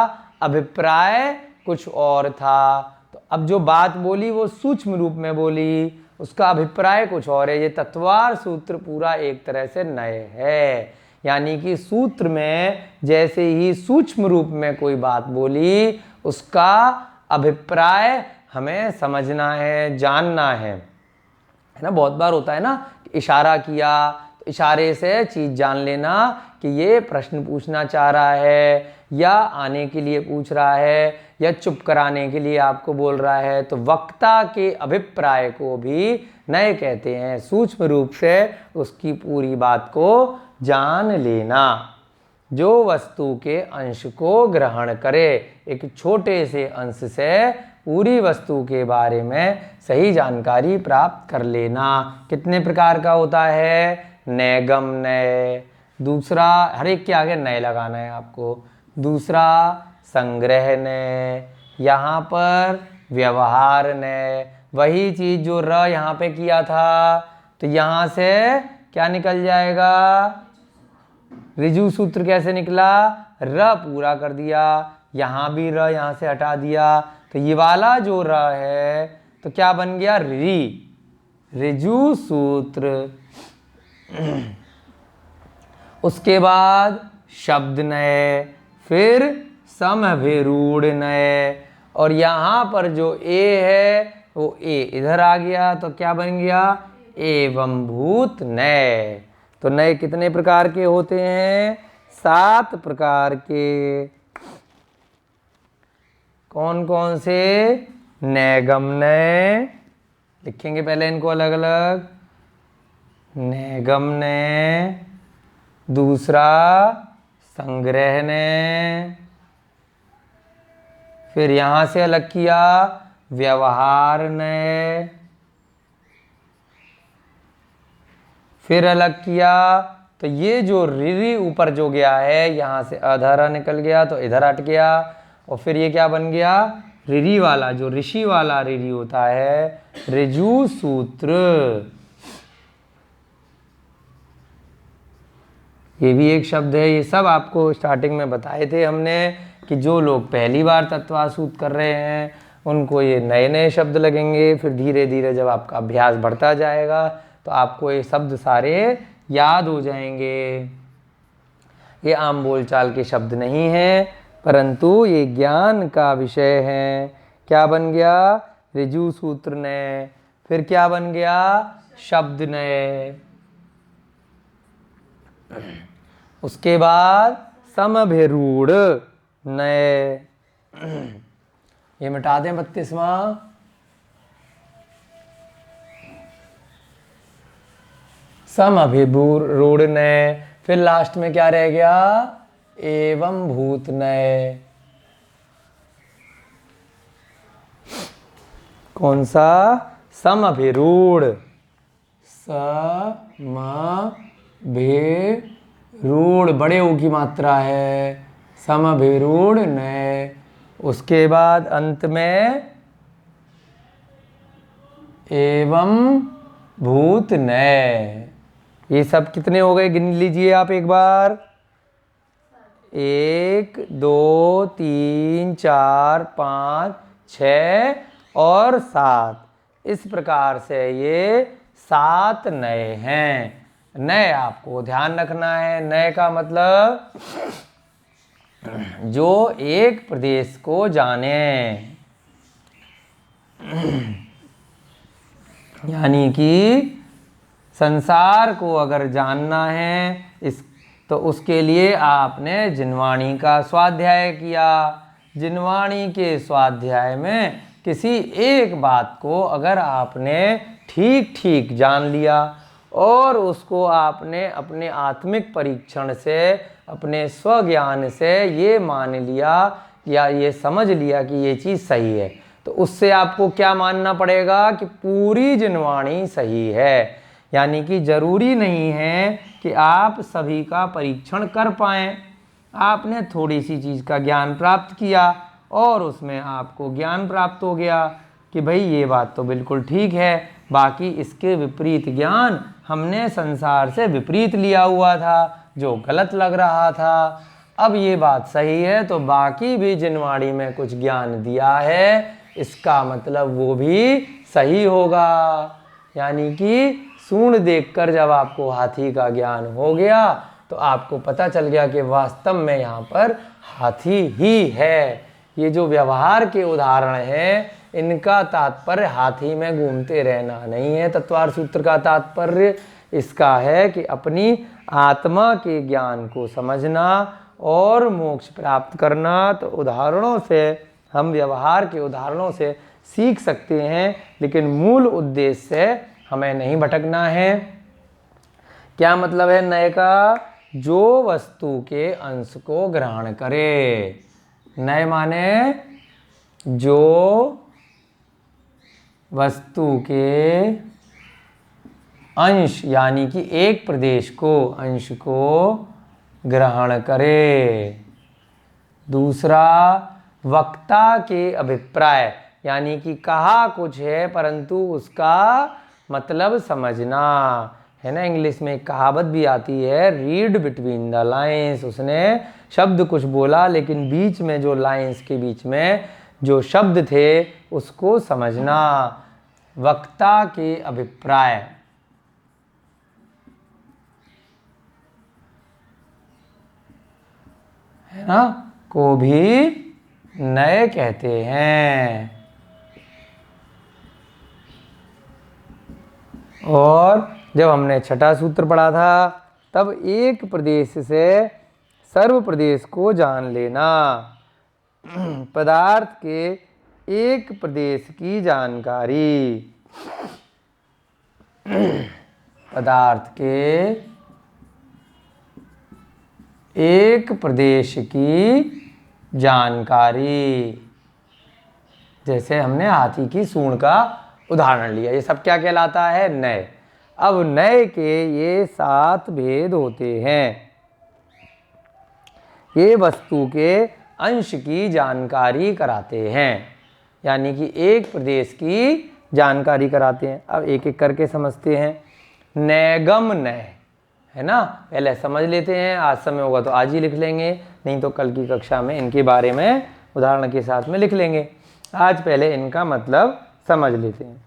अभिप्राय कुछ और था। तो अब जो बात बोली वो सूक्ष्म रूप में बोली, उसका अभिप्राय कुछ और है। ये तत्वार सूत्र पूरा एक तरह से नए है, यानी कि सूत्र में जैसे ही सूक्ष्म रूप में कोई बात बोली उसका अभिप्राय हमें समझना है, जानना है ना। बहुत बार होता है ना, इशारा किया तो इशारे से चीज जान लेना कि ये प्रश्न पूछना चाह रहा है या आने के लिए पूछ रहा है या चुप कराने के लिए आपको बोल रहा है। तो वक्ता के अभिप्राय को भी नए कहते हैं, सूक्ष्म रूप से उसकी पूरी बात को जान लेना। जो वस्तु के अंश को ग्रहण करे, एक छोटे से अंश से पूरी वस्तु के बारे में सही जानकारी प्राप्त कर लेना। कितने प्रकार का होता है, नैगम नय, दूसरा हर एक के आगे नए लगाना है आपको, दूसरा संग्रह नय, यहाँ पर व्यवहार नय, वही चीज जो र यहाँ पे किया था तो यहाँ से क्या निकल जाएगा, ऋजु सूत्र कैसे निकला, र पूरा कर दिया, यहाँ भी र यहाँ से हटा दिया, तो ये वाला जो र है तो क्या बन गया, रि, ऋजु सूत्र। उसके बाद शब्द नय, फिर समभिरूढ़ नय, और यहाँ पर जो ए है वो ए इधर आ गया तो क्या बन गया, एवं भूत नय। तो नय कितने प्रकार के होते हैं, 7 प्रकार के। कौन कौन से, नैगम नय, लिखेंगे पहले इनको अलग अलग, नैगम नय, दूसरा संग्रह नय, फिर यहां से अलग किया व्यवहार नय, फिर अलग किया तो ये जो ऋ ऊपर जो गया है यहाँ से अधरा निकल गया तो इधर हट गया, और फिर ये क्या बन गया, ऋ वाला जो ऋषि वाला ऋ होता है, ऋजु सूत्र। ये भी एक शब्द है। ये सब आपको स्टार्टिंग में बताए थे हमने कि जो लोग पहली बार तत्वासूत कर रहे हैं उनको ये नए नए शब्द लगेंगे, फिर धीरे धीरे जब आपका अभ्यास बढ़ता जाएगा तो आपको ये शब्द सारे याद हो जाएंगे। ये आम बोलचाल के शब्द नहीं हैं, परंतु ये ज्ञान का विषय है। क्या बन गया, ऋजु सूत्र नय, फिर क्या बन गया, शब्द नय, उसके बाद समभिरूढ़ नए, ये मिटा दें 32वां। समभिरूढ़ नए, फिर लास्ट में क्या रह गया, एवं भूत नए। कौन सा, समभिरूढ़, समभिरूढ़ बड़े ऊ की मात्रा है, समभिरूढ़ नए। उसके बाद अंत में एवं भूत नए। ये सब कितने हो गए, गिन लीजिए आप एक बार। 1 2 3 4 5 6 और 7। इस प्रकार से ये 7 नए हैं। नए आपको ध्यान रखना है, नए का मतलब जो एक प्रदेश को जाने, यानी कि संसार को अगर जानना है इस, तो उसके लिए आपने जिनवाणी का स्वाध्याय किया। जिनवाणी के स्वाध्याय में किसी एक बात को अगर आपने ठीक ठीक जान लिया और उसको आपने अपने आत्मिक परीक्षण से, अपने स्वज्ञान से ये मान लिया या ये समझ लिया कि ये चीज़ सही है, तो उससे आपको क्या मानना पड़ेगा कि पूरी जिनवाणी सही है। यानी कि जरूरी नहीं है कि आप सभी का परीक्षण कर पाएँ। आपने थोड़ी सी चीज़ का ज्ञान प्राप्त किया और उसमें आपको ज्ञान प्राप्त हो गया कि भाई ये बात तो बिल्कुल ठीक है, बाकी इसके विपरीत ज्ञान हमने संसार से विपरीत लिया हुआ था, जो गलत लग रहा था। अब ये बात सही है तो बाकी भी जिनवाणी में कुछ ज्ञान दिया है, इसका मतलब वो भी सही होगा। यानी कि सूंड देखकर जब आपको हाथी का ज्ञान हो गया तो आपको पता चल गया कि वास्तव में यहाँ पर हाथी ही है। ये जो व्यवहार के उदाहरण हैं, इनका तात्पर्य हाथी में घूमते रहना नहीं है। तत्वार्थ सूत्र का तात्पर्य इसका है कि अपनी आत्मा के ज्ञान को समझना और मोक्ष प्राप्त करना। तो उदाहरणों से, हम व्यवहार के उदाहरणों से सीख सकते हैं, लेकिन मूल उद्देश्य से हमें नहीं भटकना है। क्या मतलब है नए का, जो वस्तु के अंश को ग्रहण करे। नए माने जो वस्तु के अंश, यानी कि एक प्रदेश को, अंश को ग्रहण करे। दूसरा, वक्ता के अभिप्राय, यानी कि कहा कुछ है परंतु उसका मतलब समझना है ना। इंग्लिश में एक कहावत भी आती है, रीड बिटवीन द लाइंस। उसने शब्द कुछ बोला लेकिन बीच में जो लाइंस के बीच में जो शब्द थे उसको समझना। वक्ता के अभिप्राय है ना, को भी नए कहते हैं। और जब हमने छठा सूत्र पढ़ा था तब एक प्रदेश से सर्व प्रदेश को जान लेना। पदार्थ के एक प्रदेश की जानकारी, पदार्थ के एक प्रदेश की जानकारी। जैसे हमने हाथी की सूंड का उदाहरण लिया, ये सब क्या कहलाता है, नए। अब नए के ये 7 भेद होते हैं। ये वस्तु के अंश की जानकारी कराते हैं, यानी कि एक प्रदेश की जानकारी कराते हैं। अब एक एक करके समझते हैं। नैगम नए है ना, पहले समझ लेते हैं। आज समय होगा तो आज ही लिख लेंगे, नहीं तो कल की कक्षा में इनके बारे में उदाहरण के साथ में लिख लेंगे। आज पहले इनका मतलब समझ लेते हैं।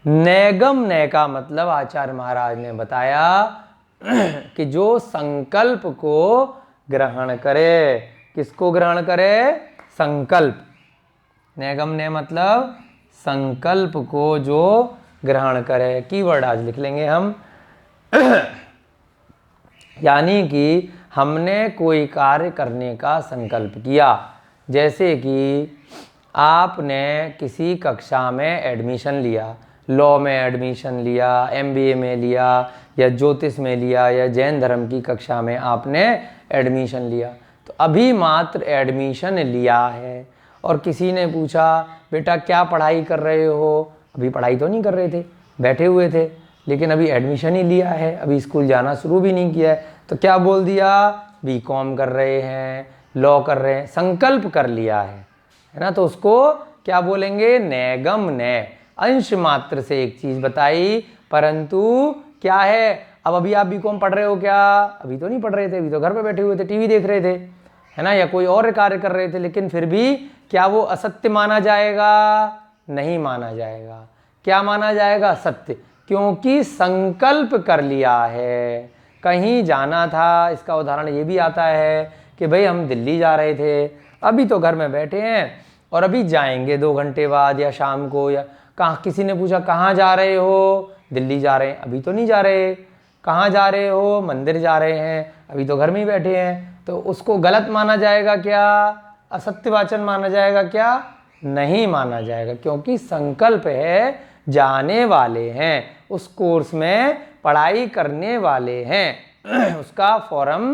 नैगम नय का मतलब आचार्य महाराज ने बताया कि जो संकल्प को ग्रहण करे। किसको ग्रहण करे, संकल्प। नैगम नय मतलब संकल्प को जो ग्रहण करे। कीवर्ड आज लिख लेंगे हम। यानी कि हमने कोई कार्य करने का संकल्प किया। जैसे कि आपने किसी कक्षा में एडमिशन लिया, लॉ में एडमिशन लिया, एमबीए में लिया, या ज्योतिष में लिया, या जैन धर्म की कक्षा में आपने एडमिशन लिया। तो अभी मात्र एडमिशन लिया है और किसी ने पूछा बेटा क्या पढ़ाई कर रहे हो, अभी पढ़ाई तो नहीं कर रहे थे, बैठे हुए थे, लेकिन अभी एडमिशन ही लिया है, अभी स्कूल जाना शुरू भी नहीं किया है, तो क्या बोल दिया, बीकॉम कर रहे हैं, लॉ कर रहे हैं, संकल्प कर लिया है ना। तो उसको क्या बोलेंगे, नैगम नय, अंश मात्र से एक चीज बताई, परंतु क्या है, अब अभी आप बीकॉम पढ़ रहे हो क्या, अभी तो नहीं पढ़ रहे थे, अभी तो घर पे बैठे हुए थे, टीवी देख रहे थे, है ना, या कोई और कार्य कर रहे थे, लेकिन फिर भी क्या वो असत्य माना जाएगा, नहीं माना जाएगा। क्या माना जाएगा, सत्य, क्योंकि संकल्प कर लिया है। कहीं जाना था, इसका उदाहरण ये भी आता है कि भाई हम दिल्ली जा रहे थे, अभी तो घर में बैठे हैं और अभी जाएंगे 2 घंटे बाद या शाम को, या कहाँ, किसी ने पूछा कहाँ जा रहे हो, दिल्ली जा रहे हैं, अभी तो नहीं जा रहे, कहाँ जा रहे हो, मंदिर जा रहे हैं, अभी तो घर में ही बैठे हैं। तो उसको गलत माना जाएगा क्या, असत्यवाचन माना जाएगा क्या, नहीं माना जाएगा, क्योंकि संकल्प है, जाने वाले हैं, उस कोर्स में पढ़ाई करने वाले हैं, उसका फॉर्म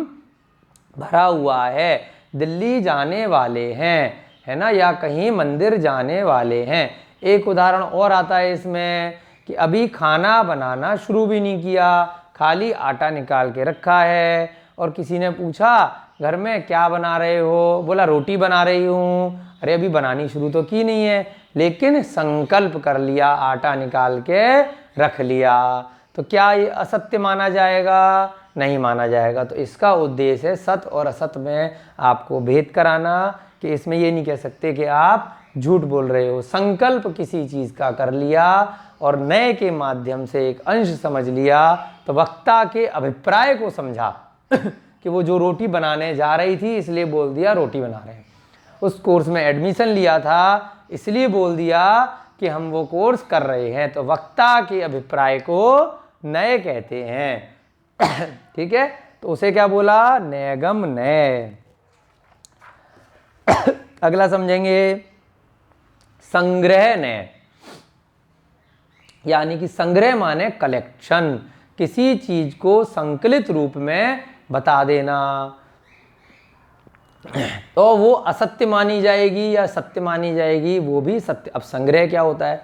भरा हुआ है, दिल्ली जाने वाले हैं, है ना, या कहीं मंदिर जाने वाले हैं। एक उदाहरण और आता है इसमें कि अभी खाना बनाना शुरू भी नहीं किया, खाली आटा निकाल के रखा है, और किसी ने पूछा घर में क्या बना रहे हो, बोला रोटी बना रही हूँ, अरे अभी बनानी शुरू तो की नहीं है, लेकिन संकल्प कर लिया, आटा निकाल के रख लिया, तो क्या ये असत्य माना जाएगा, नहीं माना जाएगा। तो इसका उद्देश्य है सत्य और असत्य में आपको भेद कराना, कि इसमें ये नहीं कह सकते कि आप झूठ बोल रहे हो। संकल्प किसी चीज़ का कर लिया और नए के माध्यम से एक अंश समझ लिया, तो वक्ता के अभिप्राय को समझा कि वो जो रोटी बनाने जा रही थी इसलिए बोल दिया रोटी बना रहे हैं, उस कोर्स में एडमिशन लिया था इसलिए बोल दिया कि हम वो कोर्स कर रहे हैं। तो वक्ता के अभिप्राय को नए कहते हैं। ठीक है, तो उसे क्या बोला, नैगम नय। अगला समझेंगे, संग्रह नय, यानी कि संग्रह माने कलेक्शन, किसी चीज को संकलित रूप में बता देना, तो वो असत्य मानी जाएगी या सत्य मानी जाएगी, वो भी सत्य। अब संग्रह क्या होता है,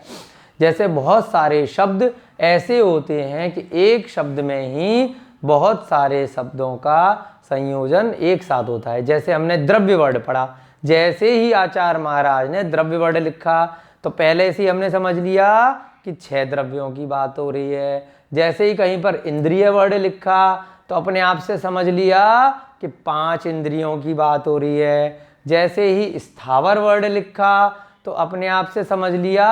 जैसे बहुत सारे शब्द ऐसे होते हैं कि एक शब्द में ही बहुत सारे शब्दों का संयोजन एक साथ होता है। जैसे हमने द्रव्य वर्ड पढ़ा, जैसे ही आचार्य महाराज ने द्रव्य वर्ड लिखा तो पहले से ही हमने समझ लिया कि 6 द्रव्यों की बात हो रही है। जैसे ही कहीं पर इंद्रिय वर्ड लिखा तो अपने आप से समझ लिया कि 5 इंद्रियों की बात हो रही है। जैसे ही स्थावर वर्ड लिखा तो अपने आप से समझ लिया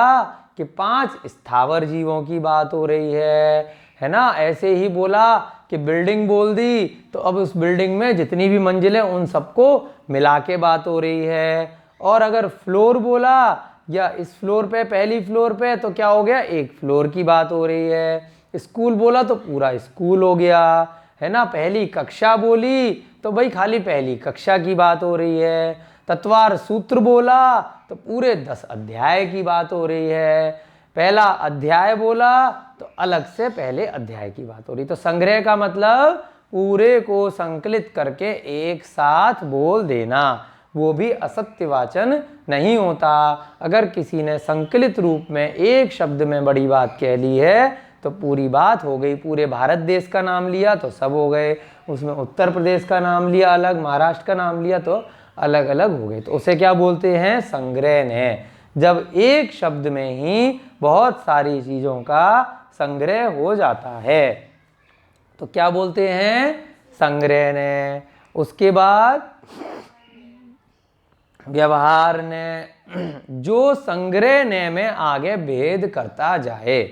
कि 5 स्थावर जीवों की बात हो रही है ना। ऐसे ही बोला कि बिल्डिंग बोल दी तो अब उस बिल्डिंग में जितनी भी मंजिलें उन सबको मिला के बात हो रही है। और अगर फ्लोर बोला या इस फ्लोर पे, पहली फ्लोर पे, तो क्या हो गया, एक फ्लोर की बात हो रही है। स्कूल बोला तो पूरा स्कूल हो गया, है ना। पहली कक्षा बोली तो भाई खाली पहली कक्षा की बात हो रही है। तत्वार सूत्र बोला तो पूरे 10 अध्याय की बात हो रही है। पहला अध्याय बोला तो अलग से पहले अध्याय की बात हो रही। तो संग्रह का मतलब पूरे को संकलित करके एक साथ बोल देना, वो भी असत्यवाचन नहीं होता। अगर किसी ने संकलित रूप में एक शब्द में बड़ी बात कह ली है तो पूरी बात हो गई। पूरे भारत देश का नाम लिया तो सब हो गए, उसमें उत्तर प्रदेश का नाम लिया अलग, महाराष्ट्र का नाम लिया तो अलग अलग हो गए। तो उसे क्या बोलते हैं, संग्रह है। जब एक शब्द में ही बहुत सारी चीज़ों का संग्रह हो जाता है तो क्या बोलते हैं, संग्रह ने। उसके बाद व्यवहार ने, जो संग्रह ने में आगे भेद करता जाए।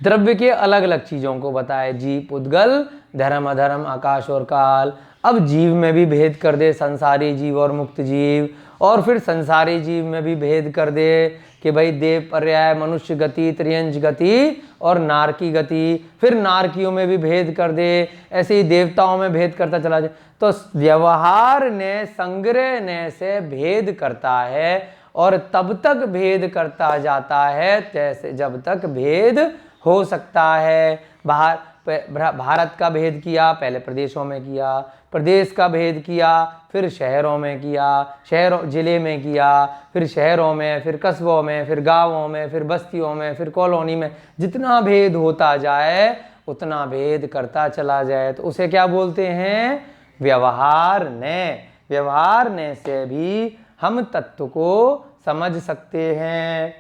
द्रव्य के अलग अलग चीजों को बताए, जीव पुद्गल, धर्म अधर्म, आकाश और काल। अब जीव में भी भेद कर दे, संसारी जीव और मुक्त जीव। और फिर संसारी जीव में भी भेद कर दे कि भाई देव पर्याय, मनुष्य गति, त्रियंज गति और नारकी गति, फिर नारकियों में भी भेद कर दे, ऐसे ही देवताओं में भेद करता चला जाए। तो व्यवहार ने, संग्रह ने से भेद करता है और तब तक भेद करता जाता है जैसे जब तक भेद हो सकता है। भारत का भेद किया, पहले प्रदेशों में किया, प्रदेश का भेद किया, फिर शहरों में किया, शहरों जिले में किया, फिर शहरों में, फिर कस्बों में, फिर गांवों में, फिर बस्तियों में, फिर कॉलोनी में। जितना भेद होता जाए उतना भेद करता चला जाए तो उसे क्या बोलते हैं? व्यवहार ने। व्यवहार ने से भी हम तत्व को समझ सकते हैं।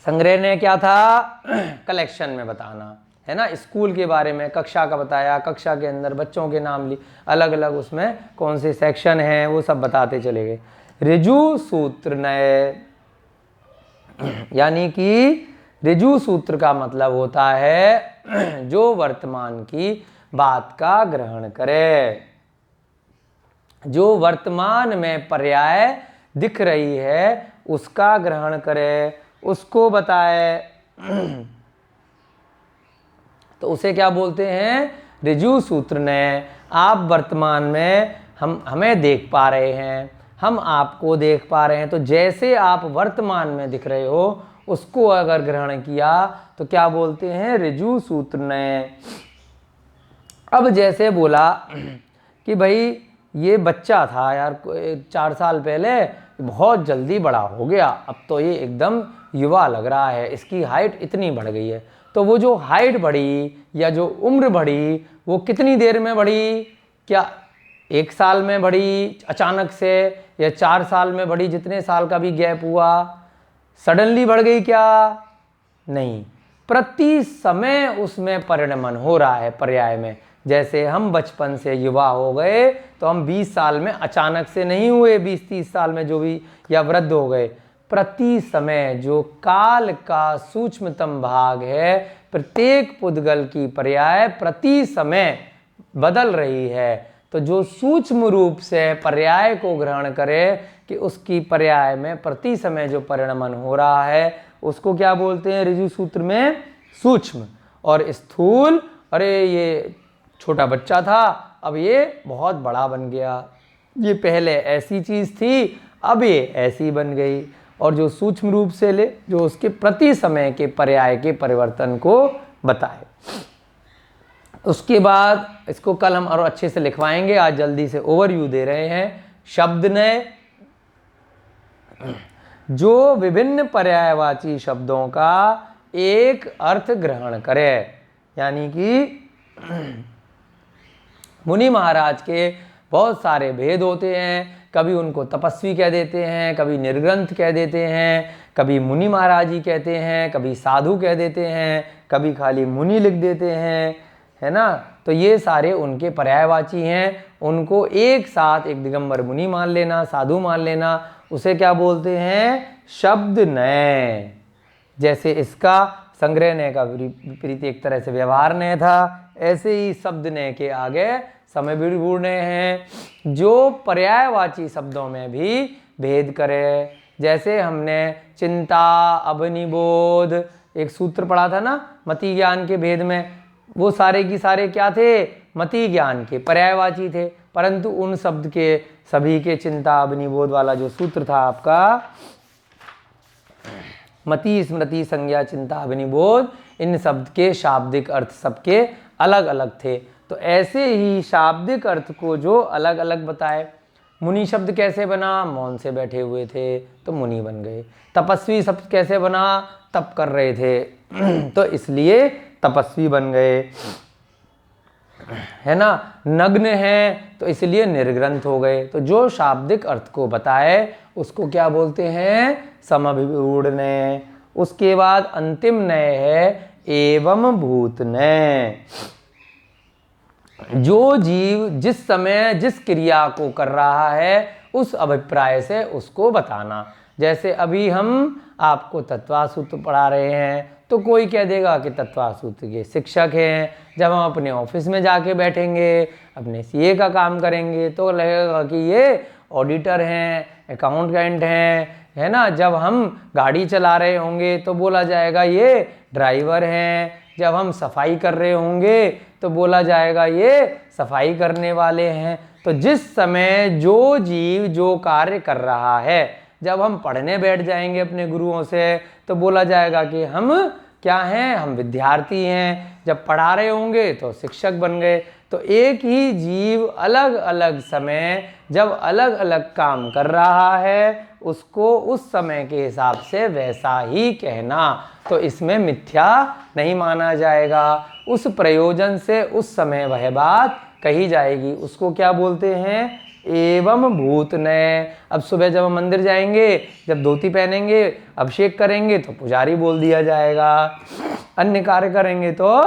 संग्रह ने क्या था? कलेक्शन में बताना, है ना। स्कूल के बारे में कक्षा का बताया, कक्षा के अंदर बच्चों के नाम ली, अलग अलग उसमें कौन से सेक्शन हैं वो सब बताते चले गए। ऋजु सूत्र नए, यानी कि ऋजु सूत्र का मतलब होता है जो वर्तमान की बात का ग्रहण करे, जो वर्तमान में पर्याय दिख रही है उसका ग्रहण करे, उसको बताए, तो उसे क्या बोलते हैं? ऋजु सूत्र ने। आप वर्तमान में हमें देख पा रहे हैं, हम आपको देख पा रहे हैं, तो जैसे आप वर्तमान में दिख रहे हो उसको अगर ग्रहण किया तो क्या बोलते हैं? ऋजु सूत्र ने। अब जैसे बोला कि भाई ये बच्चा था यार 4 साल पहले, बहुत जल्दी बड़ा हो गया, अब तो ये एकदम युवा लग रहा है, इसकी हाइट इतनी बढ़ गई है। तो वो जो हाइट बढ़ी या जो उम्र बढ़ी वो कितनी देर में बढ़ी? क्या 1 साल में बढ़ी अचानक से, या 4 साल में बढ़ी, जितने साल का भी गैप हुआ? सडनली बढ़ गई क्या? नहीं, प्रति समय उसमें परिणमन हो रहा है पर्याय में। जैसे हम बचपन से युवा हो गए तो हम 20 साल में अचानक से नहीं हुए, 20-30 साल में जो भी, या वृद्ध हो गए। प्रति समय जो काल का सूक्ष्मतम भाग है, प्रत्येक पुद्गल की पर्याय प्रति समय बदल रही है। तो जो सूक्ष्म रूप से पर्याय को ग्रहण करे कि उसकी पर्याय में प्रति समय जो परिणमन हो रहा है उसको क्या बोलते हैं ऋजु सूत्र में? सूक्ष्म। और स्थूल, अरे ये छोटा बच्चा था अब ये बहुत बड़ा बन गया, ये पहले ऐसी चीज थी अब ये ऐसी बन गई। और जो सूक्ष्म रूप से ले, जो उसके प्रति समय के पर्याय के परिवर्तन को बताए। उसके बाद इसको कल हम और अच्छे से लिखवाएंगे, आज जल्दी से ओवरव्यू दे रहे हैं। शब्द ने, जो विभिन्न पर्यायवाची शब्दों का एक अर्थ ग्रहण करे, यानी कि मुनि महाराज के बहुत सारे भेद होते हैं। कभी उनको तपस्वी कह देते हैं, कभी निर्ग्रंथ कह देते हैं, कभी मुनि महाराज ही कहते हैं, कभी साधु कह देते हैं, कभी खाली मुनि लिख देते हैं, है ना। तो ये सारे उनके पर्यायवाची हैं। उनको एक साथ एक दिगंबर मुनि मान लेना, साधु मान लेना, उसे क्या बोलते हैं? शब्द नय। जैसे इसका संग्रह नय का विपरीत एक तरह से व्यवहार नय था, ऐसे ही शब्द नय के आगे समय विभूर नय हैं, जो पर्यायवाची शब्दों में भी भेद करे। जैसे हमने चिंता, अवनिबोध एक सूत्र पढ़ा था ना मति ज्ञान के भेद में, वो सारे की सारे क्या थे? मति ज्ञान के पर्यायवाची थे। परंतु उन शब्द के सभी के चिंता अवनिबोध वाला जो सूत्र था आपका, मति, स्मृति, संज्ञा, चिंता, अवनिबोध, इन शब्द के शाब्दिक अर्थ सबके अलग अलग थे। तो ऐसे ही शाब्दिक अर्थ को जो अलग अलग बताए। मुनि शब्द कैसे बना? मौन से बैठे हुए थे तो मुनि बन गए। तपस्वी शब्द कैसे बना? तप कर रहे थे तो इसलिए तपस्वी बन गए, है ना। नग्न है तो इसलिए निर्ग्रंथ हो गए। तो जो शाब्दिक अर्थ को बताए उसको क्या बोलते हैं? समभिव्यूढ़ नय। उसके बाद अंतिम नय है एवं भूत नय। जो जीव जिस समय जिस क्रिया को कर रहा है उस अभिप्राय से उसको बताना। जैसे अभी हम आपको तत्वासूत्र पढ़ा रहे हैं तो कोई कह देगा कि तत्वासूत्र के शिक्षक हैं। जब हम अपने ऑफिस में जाके बैठेंगे, अपने सीए का काम करेंगे तो लगेगा कि ये ऑडिटर हैं, अकाउंटेंट हैं, है ना। जब हम गाड़ी चला रहे होंगे तो बोला जाएगा ये ड्राइवर हैं। जब हम सफाई कर रहे होंगे तो बोला जाएगा ये सफाई करने वाले हैं। तो जिस समय जो जीव जो कार्य कर रहा है, जब हम पढ़ने बैठ जाएंगे अपने गुरुओं से तो बोला जाएगा कि हम क्या हैं, हम विद्यार्थी हैं। जब पढ़ा रहे होंगे तो शिक्षक बन गए। तो एक ही जीव अलग अलग समय जब अलग अलग काम कर रहा है, उसको उस समय के हिसाब से वैसा ही कहना, तो इसमें मिथ्या नहीं माना जाएगा। उस प्रयोजन से उस समय वह बात कही जाएगी। उसको क्या बोलते हैं, एवं भूतनय। अब सुबह जब हम मंदिर जाएंगे, जब धोती पहनेंगे, अभिषेक करेंगे तो पुजारी बोल दिया जाएगा। अन्य कार्य करेंगे तो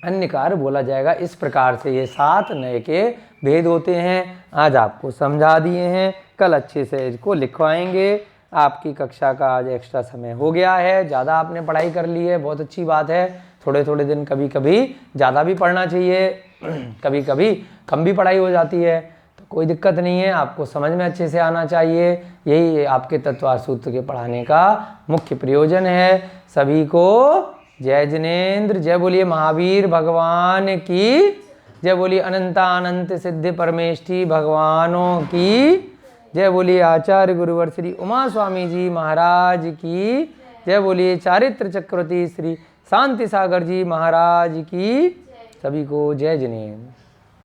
अन्य कार्य बोला जाएगा। इस प्रकार से ये 7 नय के भेद होते हैं। आज आपको समझा दिए हैं, कल अच्छे से इसको लिखवाएंगे। आपकी कक्षा का आज एक्स्ट्रा समय हो गया है, ज़्यादा आपने पढ़ाई कर ली है, बहुत अच्छी बात है। थोड़े थोड़े दिन कभी कभी ज़्यादा भी पढ़ना चाहिए, कभी कभी कम भी पढ़ाई हो जाती है, तो कोई दिक्कत नहीं है। आपको समझ में अच्छे से आना चाहिए, यही आपके तत्वार्थ सूत्र के पढ़ाने का मुख्य प्रयोजन है। सभी को जय जिनेंद्र। जय बोलिए महावीर भगवान की जय। बोलिए अनंतानंत सिद्धि परमेष्ठी भगवानों की जय। बोलिए आचार्य गुरुवर श्री उमा स्वामी जी महाराज की जय। बोलिए चारित्र चक्रवर्ती श्री शांति सागर जी महाराज की। सभी को जय जिनेंद्र।